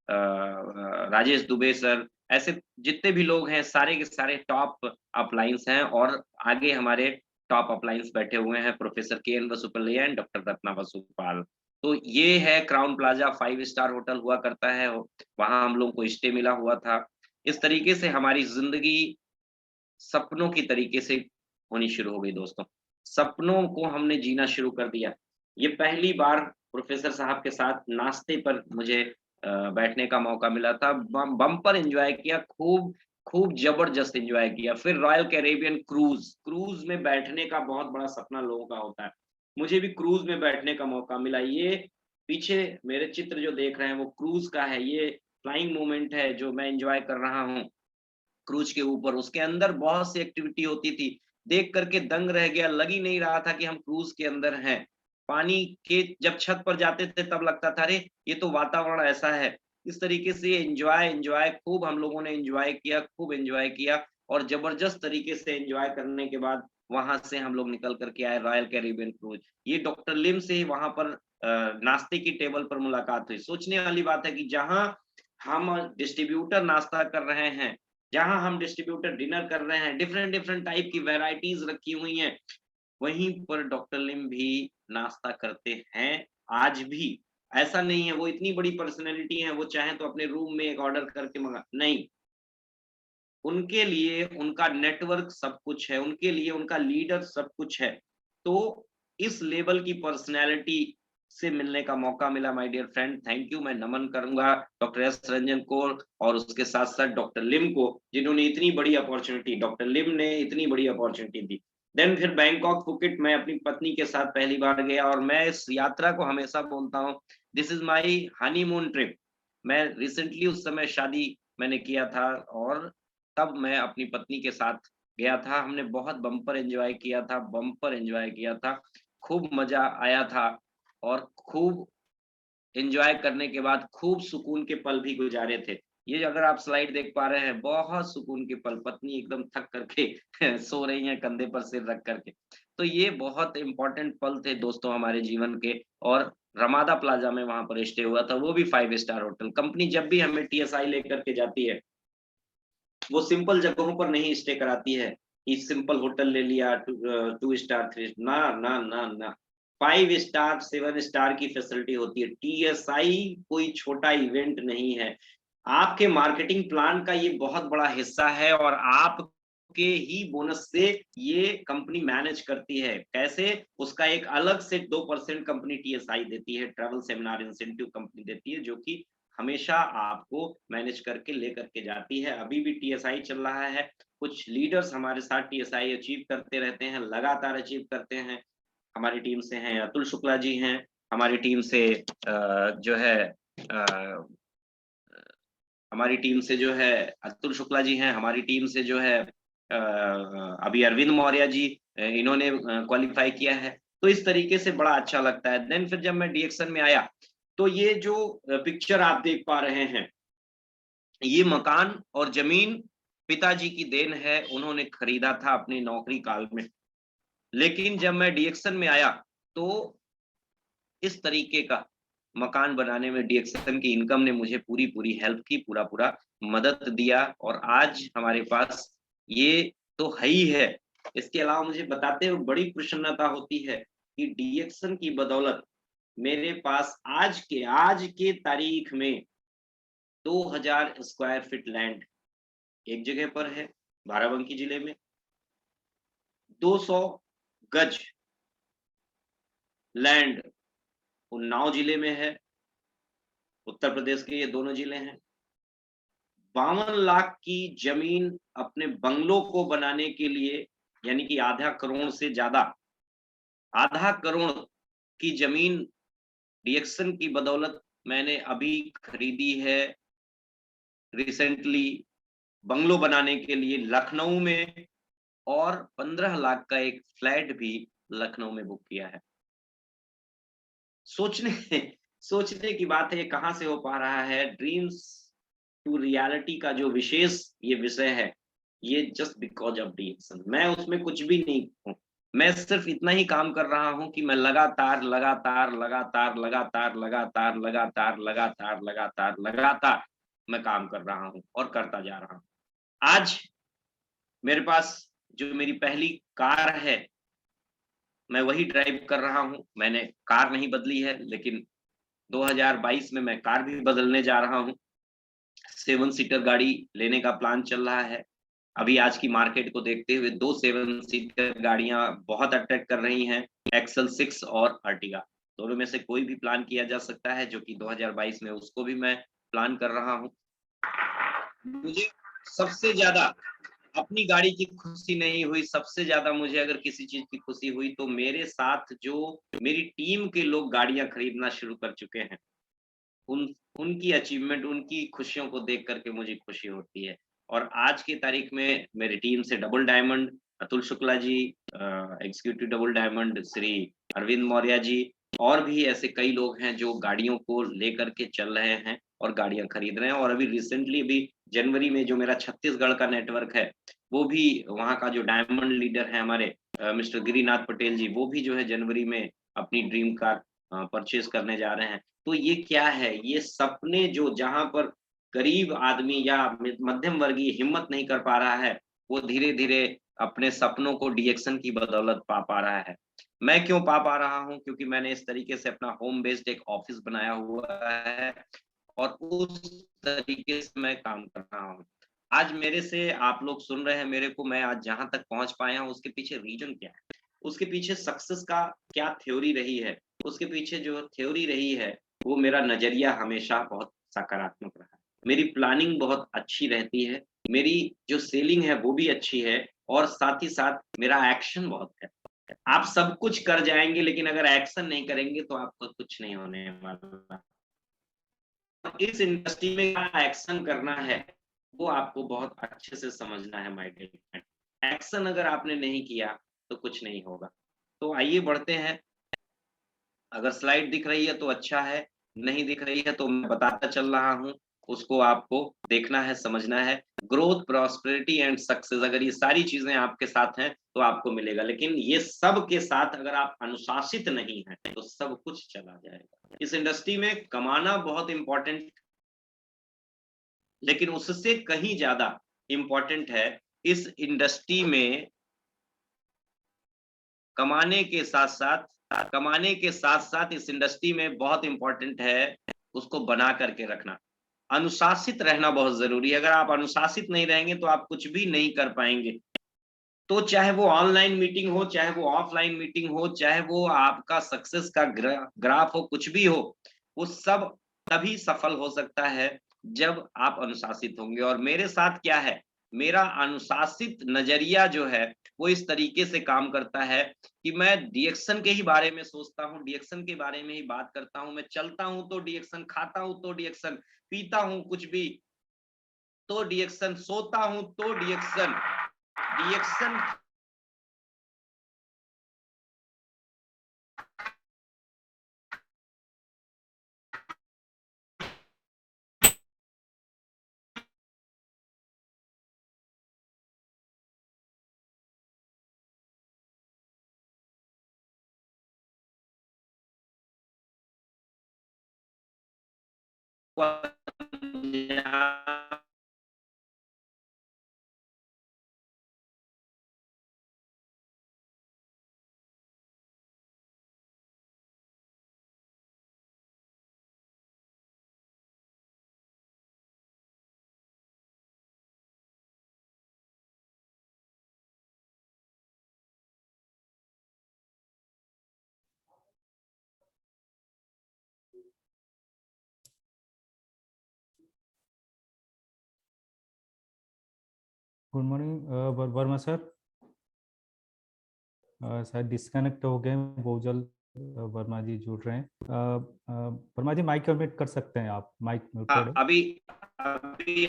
राजेश दुबे सर, ऐसे जितने भी लोग हैं, सारे के सारे टॉप अपलाइन्स हैं। और आगे हमारे टॉप अपलाइन्स बैठे हुए हैं, प्रोफेसर के.एन. Vasupalliya and doctor Ratna Vasupal. तो ये है क्राउन प्लाजा, 5 स्टार होटल हुआ करता है, वहां हम लोग को स्टे मिला हुआ था। इस तरीके से हमारी जिंदगी सपनों की तरीके से होनी शुरू हो गई दोस्तों। सपनों को हमने जीना शुरू कर दिया। ये पहली बार प्रोफेसर साहब के साथ नाश्ते पर मुझे बैठने का मौका मिला था। बम्पर एन्जॉय किया, खूब खूब ज़बरदस्त एन्जॉय किया। फिर रॉयल कैरिबियन क्रूज़ में बैठने का बहुत बड़ा सपना लोगों का होता है। मुझे भी क्रूज़ में बैठने का मौका मिला। ये पीछे मेरे चित्र जो देख रहे हैं वो क्रूज़ का है। ये फ्लाइंग मोमेंट है जो मैं एन्जॉय कर रहा हूँ क्रूज के ऊपर। उसके अंदर बहुत सी एक्टिविटी होती थी, देख करके दंग रह गया। लग ही नहीं रहा था कि हम क्रूज के अंदर हैं। पानी के जब छत पर जाते थे तब लगता था अरे ये तो वातावरण ऐसा है। इस तरीके से एन्जॉय एन्जॉय खूब हम लोगों ने एन्जॉय किया, खूब एन्जॉय किया। और जबरदस्त तरीके से एन्जॉय करने के बाद वहां से हम लोग निकल करके आए रॉयल कैरिबियन क्रूज। ये डॉक्टर लिम से ही वहां पर नाश्ते की टेबल पर मुलाकात हुई। सोचने वाली बात है कि जहां हम डिस्ट्रीब्यूटर नाश्ता कर रहे हैं, जहां हम डिस्ट्रीब्यूटर डिनर कर रहे हैं, डिफरेंट डिफरेंट टाइप की वैरायटीज रखी हुई हैं, वहीं पर डॉक्टर लिम भी नाश्ता करते हैं आज भी। ऐसा नहीं है वो इतनी बड़ी पर्सनैलिटी है, वो चाहे तो अपने रूम में एक ऑर्डर करके मंगा नहीं, उनके लिए उनका नेटवर्क सब कुछ है, उनके लिए उनका लीडर सब कुछ है। तो इस लेवल की पर्सनैलिटी से मिलने का मौका मिला my dear friend, thank you. मैं नमन करूँगा डॉक्टर एस रंजन को और उसके साथ-साथ डॉक्टर लिम को, जिन्होंने इतनी बड़ी अपॉर्च्युनिटी, डॉक्टर लिम ने इतनी बड़ी अपॉर्च्युनिटी दी। देन फिर बैंकॉक, फुकेट मैं अपनी पत्नी के साथ पहली बार गया और मैं इस यात्रा को हमेशा बोलता हूँ, this is my honeymoon trip. मैं रिसेंटली उस समय शादी मैंने किया था और तब मैं अपनी पत्नी के साथ गया था। हमने बहुत बम्पर एन्जॉय किया था, बम्पर एन्जॉय किया था। खूब मज़ा आया था और खूब एन्जॉय करने के बाद खूब सुकून के पल भी गुज़ारे थे। ये अगर आप स्लाइड देख पा रहे हैं, बहुत सुकून के पल, पत्नी एकदम थक कर के सो रही हैं कंधे पर सिर रख कर के। तो ये बहुत इम्पोर्टेंट पल थे दोस्तों हमारे जीवन के और रमादा प्लाज़ा में वहाँ पर स्टे हुआ था, वो भी 5 स्टार होटल। कंपनी जब भी हमें टीएसआई लेकर के जाती है, वो सिंपल जगहों पर नहीं स्टे कराती है, कि सिंपल होटल ले लिया 2 स्टार 3 ना, ना, ना, ना। 5 स्टार 7 स्टार की फैसिलिटी होती है। टीएसआई कोई छोटा इवेंट नहीं है। आपके मार्केटिंग प्लान का ये बहुत बड़ा हिस्सा है और आपके ही बोनस से ये कंपनी मैनेज करती है। कैसे? उसका एक अलग से 2% कंपनी टीएसआई देती है, ट्रैवल सेमिनार इंसेंटिव कंपनी देती है, जो कि हमेशा आपको मैनेज करके लेकर के जाती है। अभी भी टीएसआई चल रहा है। कुछ लीडर्स हमारे साथ टीएसआई अचीव करते रहते हैं, लगातार अचीव करते हैं। हमारी टीम से हैं अतुल शुक्ला जी हैं, हमारी टीम से जो है अ, हमारी टीम से जो है अतुल शुक्ला जी हैं, हमारी टीम से जो है अभी अरविंद मौर्य जी इन्होंने क्वालीफाई किया है। तो इस तरीके से बड़ा अच्छा लगता है। देन फिर जब मैं डीएक्सन में आया, तो ये जो पिक्चर आप देख पा रहे हैं, ये मकान और ज़मीन पिताजी की देन है, उन्होंने खरीदा था अपनी नौकरी काल में। लेकिन जब मैं डीएक्सन में आया, तो इस तरीके का मकान बनाने में डीएक्सन की इनकम ने मुझे पूरी-पूरी हेल्प की, पूरा-पूरा मदद दिया और आज हमारे पास ये तो है ही है। इसके अलावा मुझे बताते हुए बड़ी प्रसन्नता होती है कि डीएक्सन की बदौलत मेरे पास आज के तारीख में 2000 स्क्वायर फीट लैंड एक जगह पर है, बाराबंकी जिले में। 200 गज लैंड उन्नाव जिले में है, उत्तर प्रदेश के ये दोनों जिले हैं। 52 लाख की जमीन अपने बंगलों को बनाने के लिए, यानी कि आधा करोड़ से ज़्यादा, आधा करोड़ की जमीन डीएक्सन की बदौलत मैंने अभी खरीदी है रिसेंटली बंगलो बनाने के लिए लखनऊ में और 15 लाख का एक फ्लैट भी लखनऊ में बुक किया है। सोचने सोचने की बात है ये कहाँ से हो पा रहा है। ड्रीम्स टू रियलिटी का जो विशेष ये विषय है, ये जस्ट बिकॉज़ ऑफ डीएक्सन। मैं उसमें कुछ भी नहीं हूँ। मैं सिर्फ़ इतना ही काम कर रहा हूँ कि मैं लगातार, लगातार, लगातार, लगातार, लगातार, लगातार, लगातार, लगातार, लगातार मैं काम कर रहा हूँ और करता जा रहा हूँ। आज मेरे पास जो मेरी पहली कार है, मैं वही ड्राइव कर रहा हूँ। मैंने कार नहीं बदली है, लेकिन 2022 में मैं कार भी बदलने जा रहा हूँ। 7 सीटर गाड़ी लेने का प्लान चल रहा है। अभी आज की मार्केट को देखते हुए 2 7 सीटर गाड़ियाँ बहुत अट्रैक्ट कर रही हैं, एक्सेल 6 और अर्टिगा। दोनों में से कोई भी प्लान किया जा सकता है, जो कि 2022 में उसको भी मैं प्लान कर रहा हूँ। मुझे सबसे ज़्यादा अपनी गाड़ी की खुशी नहीं हुई, सबसे ज़्यादा मुझे अगर किसी चीज़ की खुशी हुई तो मेरे साथ जो मेरी टीम के लोग गाड़ियाँ खरीदना शुरू कर चुके हैं। उन उनकी अचीवमेंट, उनकी खुशियों को देख कर के मुझे खुशी होती है। और आज की तारीख में मेरी टीम से double diamond Atul Shukla ji, executive double diamond Shri Arvind Maurya ji और भी ऐसे कई लोग हैं जो गाड़ियों को लेकर के चल रहे हैं और गाड़ियाँ खरीद रहे हैं। और अभी रिसेंटली अभी जनवरी में जो मेरा छत्तीसगढ़ का नेटवर्क है, वो भी वहाँ का जो डायमंड लीडर है हमारे मिस्टर गिरिनाथ पटेल जी, वो भी जो है जनवरी में अपनी ड्रीम कार परचेज़ करने जा रहे हैं। तो ये क्या है? ये सपने जो जहाँ पर गरीब आदमी या मध्यम वर्गीय हिम्मत नहीं कर पा रहा है, वो धीरे-धीरे अपने सपनों को डीएक्सन की बदौलत पा पा रहा है। मैं क्यों पा रहा हूँ? क्योंकि मैंने इस तरीके से अपना होम बेस्ड एक ऑफिस बनाया हुआ है और उस तरीके से मैं काम कर रहा हूँ। आज मेरे से आप लोग सुन रहे हैं मेरे को, मैं आज जहाँ तक पहुँच पाया हूँ उसके पीछे रीज़न क्या है? उसके पीछे सक्सेस का क्या थ्योरी रही है? उसके पीछे जो थ्योरी रही है, वो मेरा नज़रिया हमेशा बहुत सकारात्मक रहा है। मेरी प्लानिंग बहुत अच्छी रहती है, मेरी जो सेलिंग है वो भी अच्छी है और साथ ही साथ मेरा एक्शन बहुत है। आप सब कुछ कर जाएँगे लेकिन अगर एक्शन नहीं करेंगे तो आपको कुछ नहीं होने वाला। इस इंडस्ट्री में क्या एक्शन करना है, वो आपको बहुत अच्छे से समझना है माय डियर फ्रेंड। एक्शन अगर आपने नहीं किया, तो कुछ नहीं होगा। तो आइए बढ़ते हैं, अगर स्लाइड दिख रही है तो अच्छा है, नहीं दिख रही है तो मैं बताता चल रहा हूँ, उसको आपको देखना है, समझना है। ग्रोथ, प्रॉस्पेरिटी एंड सक्सेस अगर ये सारी चीज़ें आपके साथ हैं, तो आपको मिलेगा। लेकिन ये सब के साथ अगर आप अनुशासित नहीं हैं, तो सब कुछ चला जाएगा। इस इंडस्ट्री में कमाना बहुत इम्पोर्टेंट, लेकिन उससे कहीं ज़्यादा इम्पोर्टेंट है इस इंडस्ट्री में कमाने के साथ-साथ इस इंडस्ट्री में बहुत इम्पोर्टेंट है उसको बना करके रखना। अनुशासित रहना बहुत ज़रूरी है, अगर आप अनुशासित नहीं रहेंगे तो आप कुछ भी नहीं कर पाएँगे। तो चाहे वो ऑनलाइन मीटिंग हो, चाहे वो ऑफलाइन मीटिंग हो, चाहे वो आपका सक्सेस का ग्राफ हो, कुछ भी हो, वो सब तभी सफल हो सकता है जब आप अनुशासित होंगे। और मेरे साथ क्या है, मेरा अनुशासित नज़रिया जो है, वो इस तरीके से काम करता है कि मैं डिएक्शन के ही बारे में सोचता हूँ, डिएक्शन के बारे में ही बात करता हूँ। मैं चलता हूँ तो डिएक्शन, खाता हूँ तो डिएक्शन, पीता हूँ कुछ भी तो डिएक्शन, सोता हूँ तो डिएक्शन। डिएक्शन गुड मॉर्निंग वर्मा सर। शायद डिस्कनेक्ट हो गए, बहुत जल्द वर्मा जी जुड़ रहे हैं। वर्मा जी माइक म्यूट कर सकते हैं आप, माइक म्यूटेड है। अभी अभी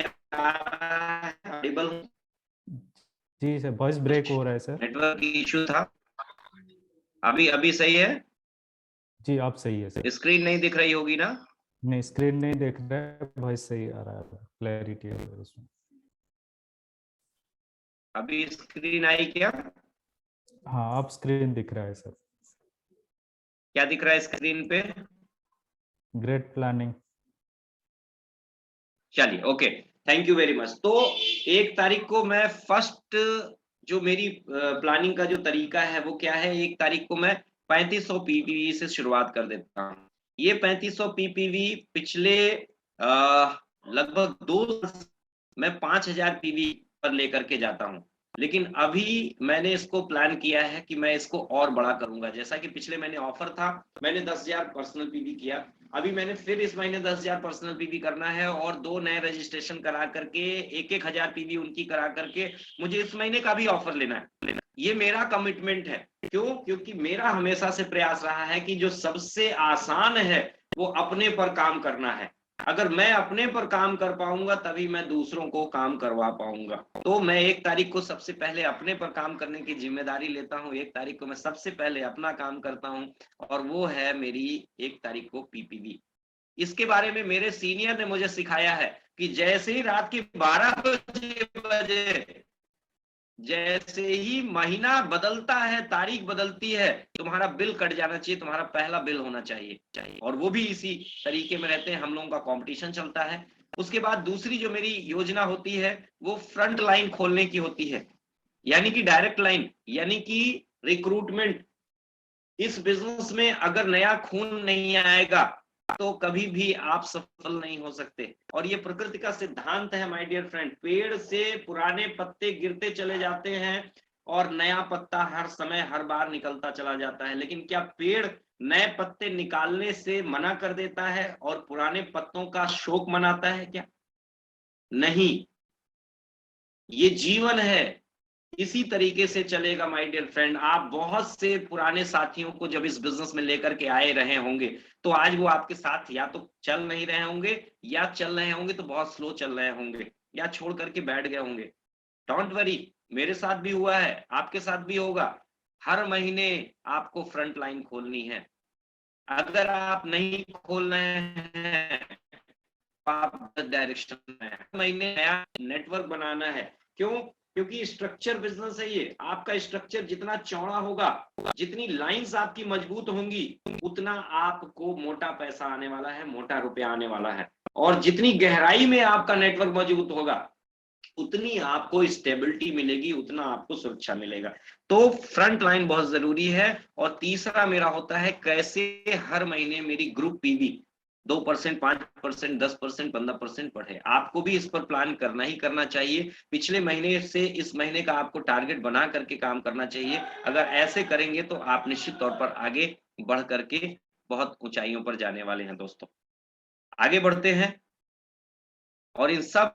ऑडिबल हूँ। जी सर, वॉइस ब्रेक हो रहा है सर। नेटवर्क इशू था। अभी अभी सही है? जी आप सही है सर। स्क्रीन नहीं दिख रही होगी ना? नहीं, स्क्रीन नहीं देख रहा है, वॉइस सही आ रहा है, क्लैरिटी है उसमें। अभी स्क्रीन आई क्या? हाँ, आप स्क्रीन दिख रहा है सर। क्या दिख रहा है स्क्रीन पे? Great planning. चलिए, okay, thank you very much. तो 1 तारीख को मैं फर्स्ट जो मेरी प्लानिंग का जो तरीका है वो क्या है, 1 तारीख को मैं 3500 पीपीवी से शुरुआत कर देता हूँ। ये 3500 पीपीवी पिछले लगभग 2 मैं 5000 पीवी पर लेकर के जाता हूँ। लेकिन अभी मैंने इसको प्लान किया है कि मैं इसको और बड़ा करूँगा। जैसा कि पिछले महीने ऑफर था, मैंने 10,000 पर्सनल पीवी किया। अभी मैंने फिर इस महीने 10,000 पर्सनल पीवी करना है और 2 नए रजिस्ट्रेशन करा करके 1-1 हज़ार पीवी उनकी करा करके मुझे इस महीने का भी ऑफर लेना है। ये मेरा कमिटमेंट है। क्यों? क्योंकि मेरा हमेशा से प्रयास रहा है कि जो सबसे आसान है, वो अपने पर काम करना है। अगर मैं अपने पर काम कर पाऊंगा तभी मैं दूसरों को काम करवा पाऊंगा। तो मैं 1 तारीख को सबसे पहले अपने पर काम करने की जिम्मेदारी लेता हूँ। 1 तारीख को मैं सबसे पहले अपना काम करता हूँ और वो है मेरी 1 तारीख को पीपीवी। इसके बारे में मेरे सीनियर ने मुझे सिखाया है कि जैसे ही रात के 12 बजे जैसे ही महीना बदलता है, तारीख बदलती है, तुम्हारा बिल कट जाना चाहिए, तुम्हारा पहला बिल होना चाहिए। और वो भी इसी तरीके में रहते हैं, हम लोगों का कंपटीशन चलता है। उसके बाद दूसरी जो मेरी योजना होती है वो फ्रंट लाइन खोलने की होती है, यानी कि डायरेक्ट लाइन, यानी कि रिक्रूटमेंट। इस बिजनेस में अगर नया खून नहीं आएगा तो कभी भी आप सफल नहीं हो सकते। और ये प्रकृति का सिद्धांत है माय डियर फ्रेंड। पेड़ से पुराने पत्ते गिरते चले जाते हैं और नया पत्ता हर समय हर बार निकलता चला जाता है, लेकिन क्या पेड़ नए पत्ते निकालने से मना कर देता है और पुराने पत्तों का शोक मनाता है क्या? नहीं, ये जीवन है, इसी तरीके से चलेगा माय डियर फ्रेंड। आप बहुत से पुराने साथियों को जब इस बिजनेस में लेकर के आए रहे होंगे तो आज वो आपके साथ या तो चल नहीं रहे होंगे, या चल रहे होंगे तो बहुत स्लो चल रहे होंगे, या छोड़ करके बैठ गए होंगे। डोंट वरी, मेरे साथ भी हुआ है, आपके साथ भी होगा। हर महीने आपको फ्रंट लाइन खोलनी है। अगर आप नहीं खोल रहे हैं आप डायरेक्शन में, हर महीने नया नेटवर्क बनाना है। क्यों? क्योंकि स्ट्रक्चर बिजनेस है ये। आपका स्ट्रक्चर जितना चौड़ा होगा, जितनी लाइंस आपकी मजबूत होंगी, उतना आपको मोटा पैसा आने वाला है, मोटा रुपया आने वाला है। और जितनी गहराई में आपका नेटवर्क मजबूत होगा, उतनी आपको स्टेबिलिटी मिलेगी, उतना आपको सुरक्षा मिलेगा। तो फ्रंट लाइन बहुत जरूरी है। और तीसरा मेरा होता है कैसे हर महीने मेरी ग्रुप पीवी 2%, 5%, 10%, 15% बढ़े। आपको भी इस पर प्लान करना ही करना चाहिए। पिछले महीने से इस महीने का आपको टारगेट बना करके काम करना चाहिए। अगर ऐसे करेंगे तो आप निश्चित तौर पर आगे बढ़ करके बहुत ऊंचाइयों पर जाने वाले हैं। दोस्तों आगे बढ़ते हैं, और इन सब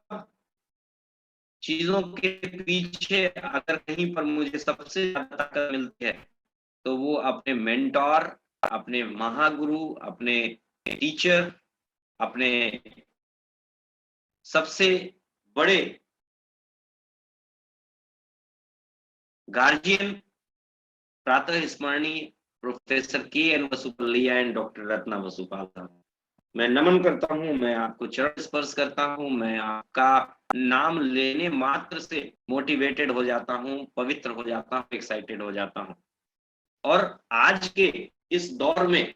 चीजों के पीछे अगर कहीं पर मुझे सबसे ज्यादा ताकत मिलती है तो वो अपने मेंटोर, अपने महागुरु, अपने टीचर, अपने सबसे बड़े गार्जियन, प्रातः स्मरणीय प्रोफेसर के.एन. Vasupalliya and doctor Ratna Vasupal. मैं नमन करता हूं, मैं आपको चरण स्पर्श करता हूं, मैं आपका नाम लेने मात्र से मोटिवेटेड हो जाता हूं, पवित्र हो जाता हूं, एक्साइटेड हो जाता हूं। और आज के इस दौर में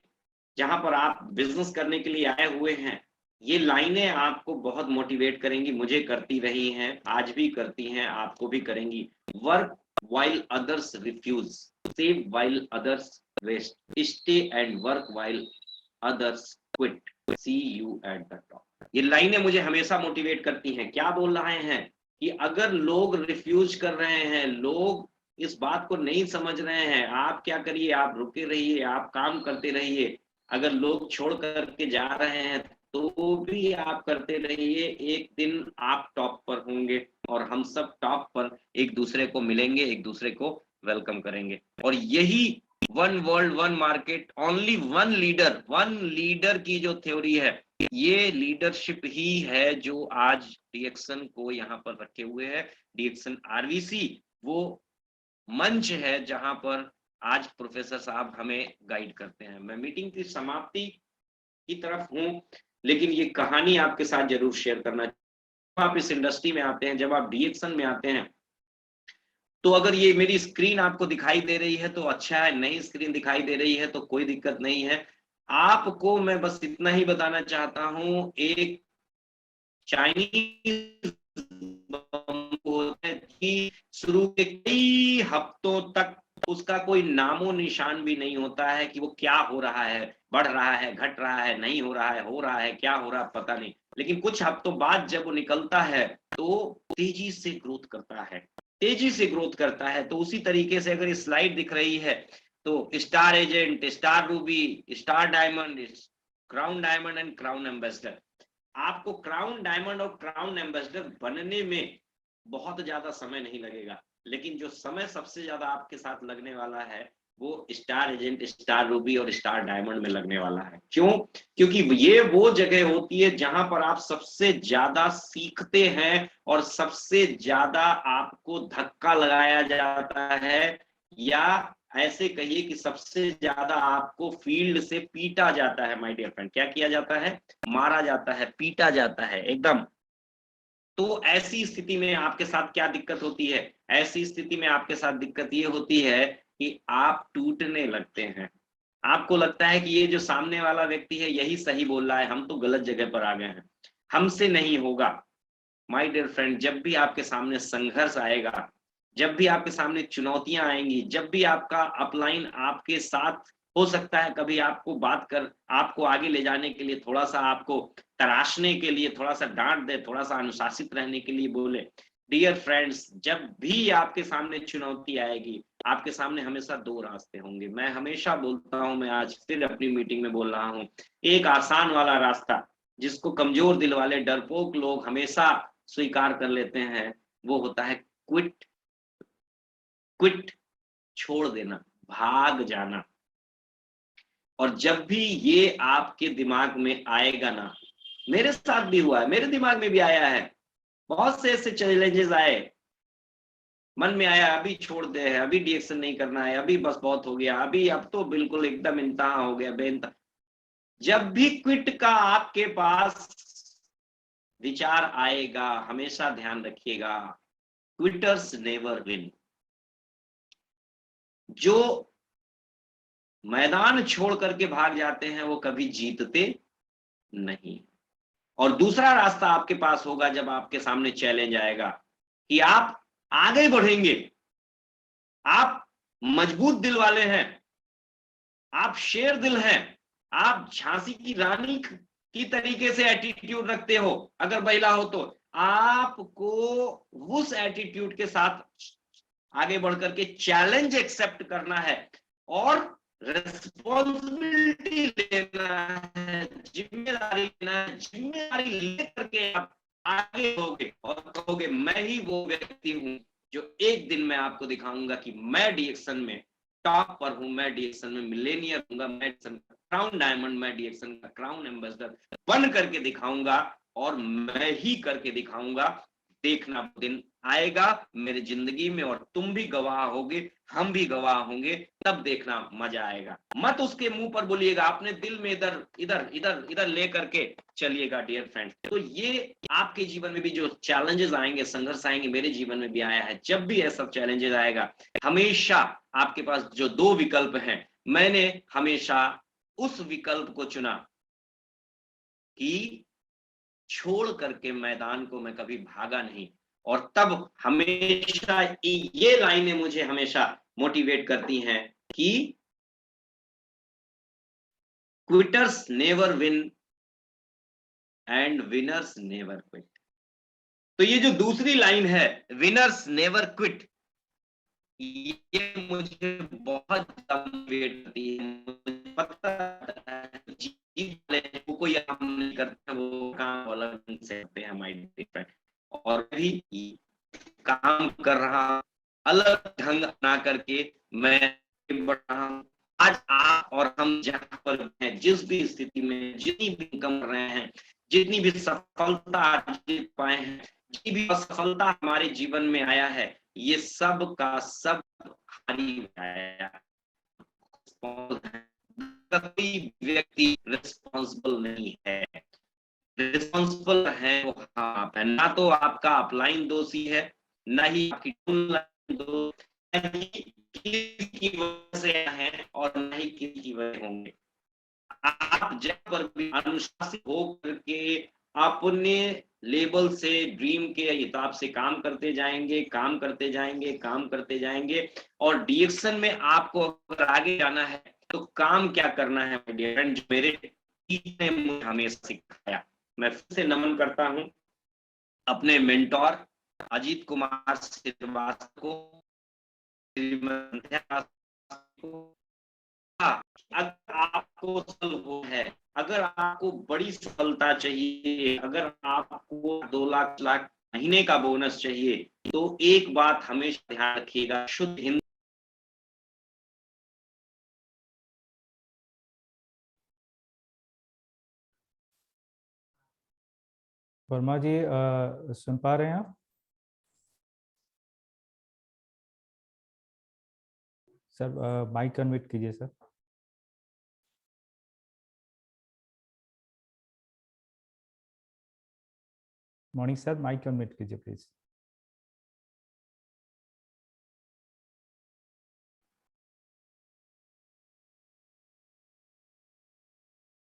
जहां पर आप बिजनेस करने के लिए आए हुए हैं, ये लाइनें आपको बहुत मोटिवेट करेंगी। मुझे करती रही हैं, आज भी करती हैं, आपको भी करेंगी। Work while others refuse, save while others waste, stay and work while others quit, see you at the top। ये लाइनें मुझे हमेशा मोटिवेट करती हैं। क्या बोल रहे हैं कि अगर लोग रिफ्यूज कर रहे हैं, लोग इस बात को नहीं समझ रहे हैं, आप क्या करिए, आप रुके रहिए, आप काम करते रहिए। अगर लोग छोड़ करके जा रहे हैं तो भी आप करते रहिए, एक दिन आप टॉप पर होंगे और हम सब टॉप पर एक दूसरे को मिलेंगे, एक दूसरे को वेलकम करेंगे। और यही one world one market only one leader की जो थ्योरी है, ये लीडरशिप ही है जो आज डीएक्सन को यहाँ पर रखे हुए है। डीएक्सन आरवीसी वो मंच है जहां पर आज प्रोफेसर साहब हमें गाइड करते हैं। मैं मीटिंग की समाप्ति की तरफ हूं, लेकिन ये कहानी आपके साथ जरूर शेयर करना। जब आप इस इंडस्ट्री में आते हैं, जब आप डीएक्सन में आते हैं, तो अगर ये मेरी स्क्रीन आपको दिखाई दे रही है तो अच्छा है, नई स्क्रीन दिखाई दे रही है तो कोई दिक्कत नहीं है। आपको मैं बस इतना ही बताना चाहता हूं, एक चाइनीज शुरू के कई हफ्तों तक उसका कोई नामो निशान भी नहीं होता है कि वो क्या हो रहा है, बढ़ रहा है, घट रहा है, नहीं हो रहा है, क्या हो रहा है पता नहीं। लेकिन कुछ हफ्तों बाद जब वो निकलता है तो तेजी से ग्रोथ करता है, तेजी से ग्रोथ करता है। तो उसी तरीके से अगर स्लाइड दिख रही है तो star agent, star Ruby, star diamond, crown diamond and crown ambassador. आपको क्राउन डायमंड और क्राउन एम्बेसडर बनने में बहुत ज्यादा समय नहीं लगेगा, लेकिन जो समय सबसे ज्यादा आपके साथ लगने वाला है वो स्टार एजेंट, स्टार रूबी और स्टार डायमंड में लगने वाला है। क्यों? क्योंकि ये वो जगह होती है जहां पर आप सबसे ज्यादा सीखते हैं और सबसे ज्यादा आपको धक्का लगाया जाता है, या ऐसे कहिए कि सबसे ज्यादा आपको फील्ड से पीटा जाता है। माय डियर फ्रेंड, क्या किया जाता है? मारा जाता है, पीटा जाता है एकदम। तो ऐसी स्थिति में आपके साथ क्या दिक्कत होती है? ऐसी स्थिति में आपके साथ दिक्कत ये होती है कि आप टूटने लगते हैं। आपको लगता है कि ये जो सामने वाला व्यक्ति है यही सही बोल रहा है, हम तो गलत जगह पर आ गए हैं, हमसे नहीं होगा। माय डियर फ्रेंड, जब भी आपके सामने संघर्ष आएगा जब भी आपके सामने चुनौतियां आएंगी, जब भी आपका अपलाइन आपके साथ हो सकता है कभी आपको बात कर आपको आगे ले जाने के लिए थोड़ा सा आपको तराशने के लिए थोड़ा सा डांट दे, थोड़ा सा अनुशासित रहने के लिए बोले। डियर फ्रेंड्स, जब भी आपके सामने चुनौती आएगी, आपके सामने हमेशा दो रास्ते होंगे। मैं हमेशा बोलता हूं, मैं आज फिर अपनी मीटिंग में बोल रहा हूं, एक आसान वाला रास्ता जिसको कमजोर दिल वाले डरपोक लोग हमेशा स्वीकार कर लेते हैं, वो होता है क्विट। क्विट, छोड़ देना, भाग जाना। और जब भी ये आपके दिमाग में आएगा ना, मेरे साथ भी हुआ है, मेरे दिमाग में भी आया है, बहुत से ऐसे चैलेंजेस आए, मन में आया अभी छोड़ दे, अभी डीएक्शन नहीं करना है, अभी बस बहुत हो गया, अभी अब तो बिल्कुल एकदम इंतहा हो गया, बेइंतहा। जब भी क्विट का आपके पास विचार आएगा, हमेशा ध्यान रखिएगा, क्विटर्स नेवर विन। जो मैदान छोड़ करके भाग जाते हैं वो कभी जीतते नहीं। और दूसरा रास्ता आपके पास होगा जब आपके सामने चैलेंज आएगा कि आप आगे बढ़ेंगे, आप मजबूत दिल वाले हैं, आप शेर दिल हैं, आप झांसी की रानी की तरीके से एटीट्यूड रखते हो, अगर महिला हो तो आपको उस एटीट्यूड के साथ आगे बढ़ करके चैलेंज एक्सेप्ट करना है और रिस्पॉन्सिबिलिटी लेना है, जिम्मेदारी लेना है। जिम्मेदारी लेकर के आप आगे होगे और कहोगे मैं ही वो व्यक्ति हूं जो एक दिन मैं आपको दिखाऊंगा कि मैं डीएक्शन में टॉप पर हूं, मैं डीएक्शन में मिलेनियर हूंगा, मैं डीएक्शन का क्राउन डायमंड, मैं डीएक्शन का क्राउन एम्बेसडर बन करके दिखाऊंगा और मैं ही करके दिखाऊंगा। देखना दिन आएगा मेरी जिंदगी में और तुम भी गवाह होगे, हम भी गवाह होंगे, तब देखना मजा आएगा। मत उसके मुंह पर बोलिएगा, अपने दिल में इधर इधर इधर इधर ले करके चलिएगा डियर फ्रेंड्स। तो ये आपके जीवन में भी जो चैलेंजेस आएंगे, संघर्ष आएंगे, मेरे जीवन में भी आया है। जब भी ऐसा चैलेंजेस आएगा, हमेशा आपके पास जो दो विकल्प हैं, मैंने हमेशा उस विकल्प को चुना कि छोड़ करके मैदान को मैं कभी भागा नहीं। और तब हमेशा ये लाइनें मुझे हमेशा मोटिवेट करती हैं कि quitters never win and winners never quit. तो ये जो दूसरी लाइन है, विनर्स नेवर क्विट, ये मुझे बहुत मोटिवेट करती है। मुझे पता है जीत को कोई काम नहीं करता, वो काम अलग ढंग से करते हैं हमारे डिफरेंट। और भी काम कर रहा, अलग ढंग अपना करके मैं बढ़ रहा हूं। आज आप और हम जहां पर हैं, जिस भी स्थिति में, जितनी भी इनकम कर रहे हैं, जितनी भी सफलता अर्जित पाए हैं, जितनी भी असफलता हमारे जीवन में आया है, ये सब का सब हमारी आया। कोई व्यक्ति रिस्पॉन्सिबल नहीं है, रिस्पॉन्सिबल है वो आप है। ना तो आपका अपलाइन दोषी है, ना ही आपकी दोस्त, ना ही किसी की वजह से है और ना ही किसी की वजह होंगे। आप जब पर भी अनुशासित होकर के अपने लेवल से, ड्रीम के हिसाब से काम करते जाएंगे, काम करते जाएंगे, काम करते जाएंगे। और डीएक्शन में आपको अगर आगे जाना है तो काम क्या करना है जो मेरे टीचर ने मुझे हमेशा सिखाया। मैं फिर से नमन करता हूं अपने मेंटोर अजीत कुमार श्रीवास्तव को, अगर आपको सफल है, अगर आपको बड़ी सफलता चाहिए, अगर आपको 2 लाख महीने का बोनस चाहिए, तो एक बात हमेशा ध्यान रखिएगा, शुद्ध हिंदी वर्मा जी सुन पा रहे हैं आप? सर माइक अनम्यूट कीजिए sir. Morning sir, mic unmute कीजिए प्लीज।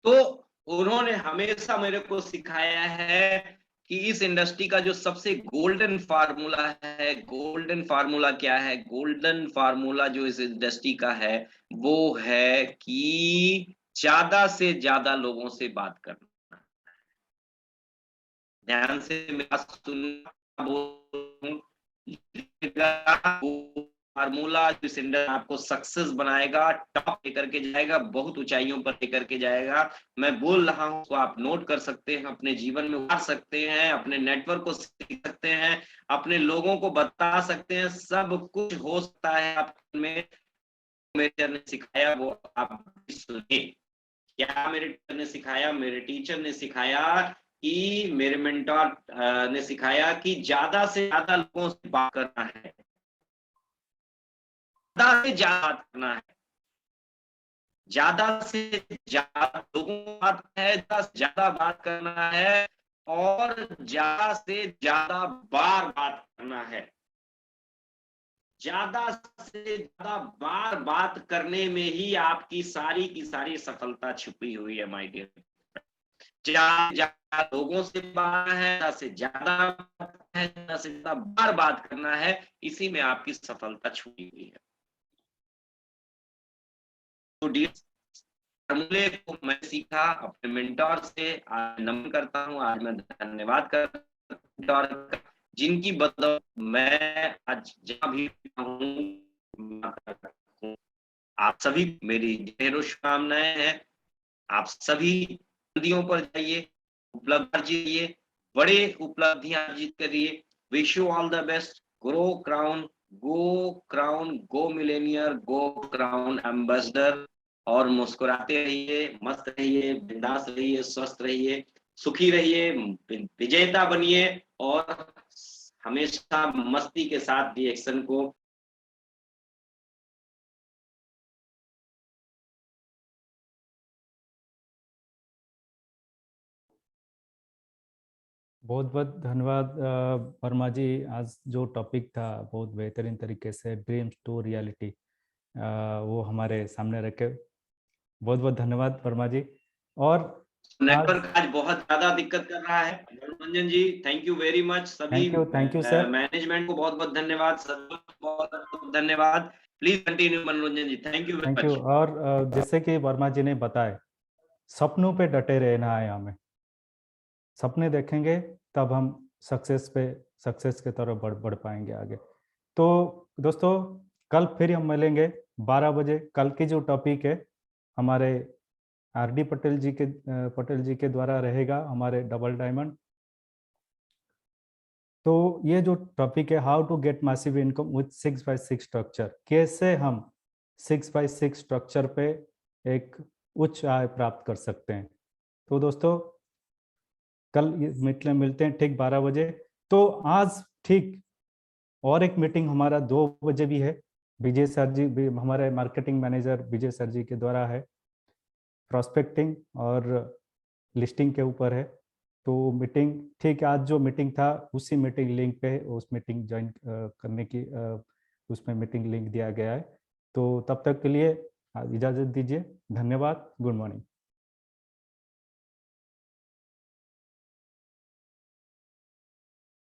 तो उन्होंने हमेशा मेरे को सिखाया है कि इस इंडस्ट्री का जो सबसे गोल्डन फार्मूला है, गोल्डन फार्मूला क्या है? गोल्डन फार्मूला जो इस इंडस्ट्री का है, वो है कि ज़्यादा से ज़्यादा लोगों से बात करना। ध्यान से मेरा सुनना, बोलूँ फार्मूला जिस इंडस्ट्री आपको सक्सेस बनाएगा, टॉप लेकर के जाएगा, बहुत ऊँचाइयों पर लेकर के जाएगा। मैं बोल रहा हूँ, तो आप नोट कर सकते हैं, अपने जीवन में उतार सकते हैं, अपने नेटवर्क को सीख सकते हैं, अपने लोगों को बता सकते हैं, सब कुछ हो सकता है आप में। मेरे टीचर ने सिखाया वो आप सुनिए। क्या मेरे टीचर ने सिखाया? मेरे टीचर ने सिखाया कि मेरे मेंटर ने सिखाया कि ज़्यादा से ज़्यादा लोगों से बात करना है। ज़्यादा से ज़्यादा बात करना है। ज़्यादा से ज़्यादा लोगों से बात है, ज़्यादा से ज़्यादा बात करना है और ज़्यादा से ज़्यादा बार बात करना है। ज़्यादा से ज़्यादा बार बात करने में ही आपकी सारी की सारी सफलता छुपी हुई है माय डियर। ज़्यादा लोगों से बात है, ज़्यादा से ज़्यादा है, ज़्यादा से ज़्यादा बार बात करना है, इसी में आपकी सफलता छुपी हुई है। तो डियर, फार्मूले को मैं सीखा अपने मेंटर से, आज नमन करता हूँ, आज मैं धन्यवाद करता हूँ मेंटर का, जिनकी बदौलत मैं आज जहाँ भी हूँ। आप सभी मेरी ढेरों शुभकामनाएं हैं। आप सभी बुलंदियों पर जाइए, उपलब्धि अर्जिए, बड़े उपलब्धियां अर्जित करिए। Wish you all the best. Grow crown, go crown, go Millionaire, go crown ambassador. और मुस्कुराते रहिए, मस्त रहिए, बिंदास रहिए, स्वस्थ रहिए, सुखी रहिए, विजेता बनिए और हमेशा मस्ती के साथ रिएक्शन को बहुत बहुत धन्यवाद वर्मा जी। आज जो टॉपिक था बहुत बेहतरीन तरीके से ड्रीम्स टू रियलिटी वो हमारे सामने रखे। बहुत बहुत धन्यवाद वर्मा जी। और आज नेटवर्क आज बहुत ज्यादा दिक्कत कर रहा है। मनोरंजन ji, thank you very much. सभी थैंक यू सर। मैनेजमेंट को बहुत बहुत धन्यवाद, सभी को बहुत बहुत धन्यवाद। Please continue Manoranjan ji, thank you very thank you. Much. और जैसे कि वर्मा जी ने बताया, सपनों पे डटे रहना है हमें। सपने देखेंगे तब हम सक्सेस के तरफ बढ़ पाएंगे आगे। तो दोस्तों, कल फिर हम मिलेंगे 12 बजे। कल की जो टॉपिक है हमारे आरडी पटेल जी के द्वारा रहेगा, हमारे डबल डायमंड। तो ये जो टॉपिक है, how to get massive income with 6x6 structure, कैसे हम 6x6 स्ट्रक्चर पे एक उच्च आय प्राप्त कर सकते हैं। तो दोस्तों, कल मिलते हैं ठीक 12 बजे। तो आज ठीक और एक मीटिंग हमारा 2 बजे भी है। विजय सर जी भी, हमारे मार्केटिंग मैनेजर विजय सर जी के द्वारा है, प्रोस्पेक्टिंग और लिस्टिंग के ऊपर है। तो मीटिंग ठीक आज जो मीटिंग था उसी मीटिंग लिंक पे उस मीटिंग ज्वाइन करने की उसमें मीटिंग लिंक दिया गया है। तो तब तक के लिए इजाज़त दीजिए। धन्यवाद। Good morning.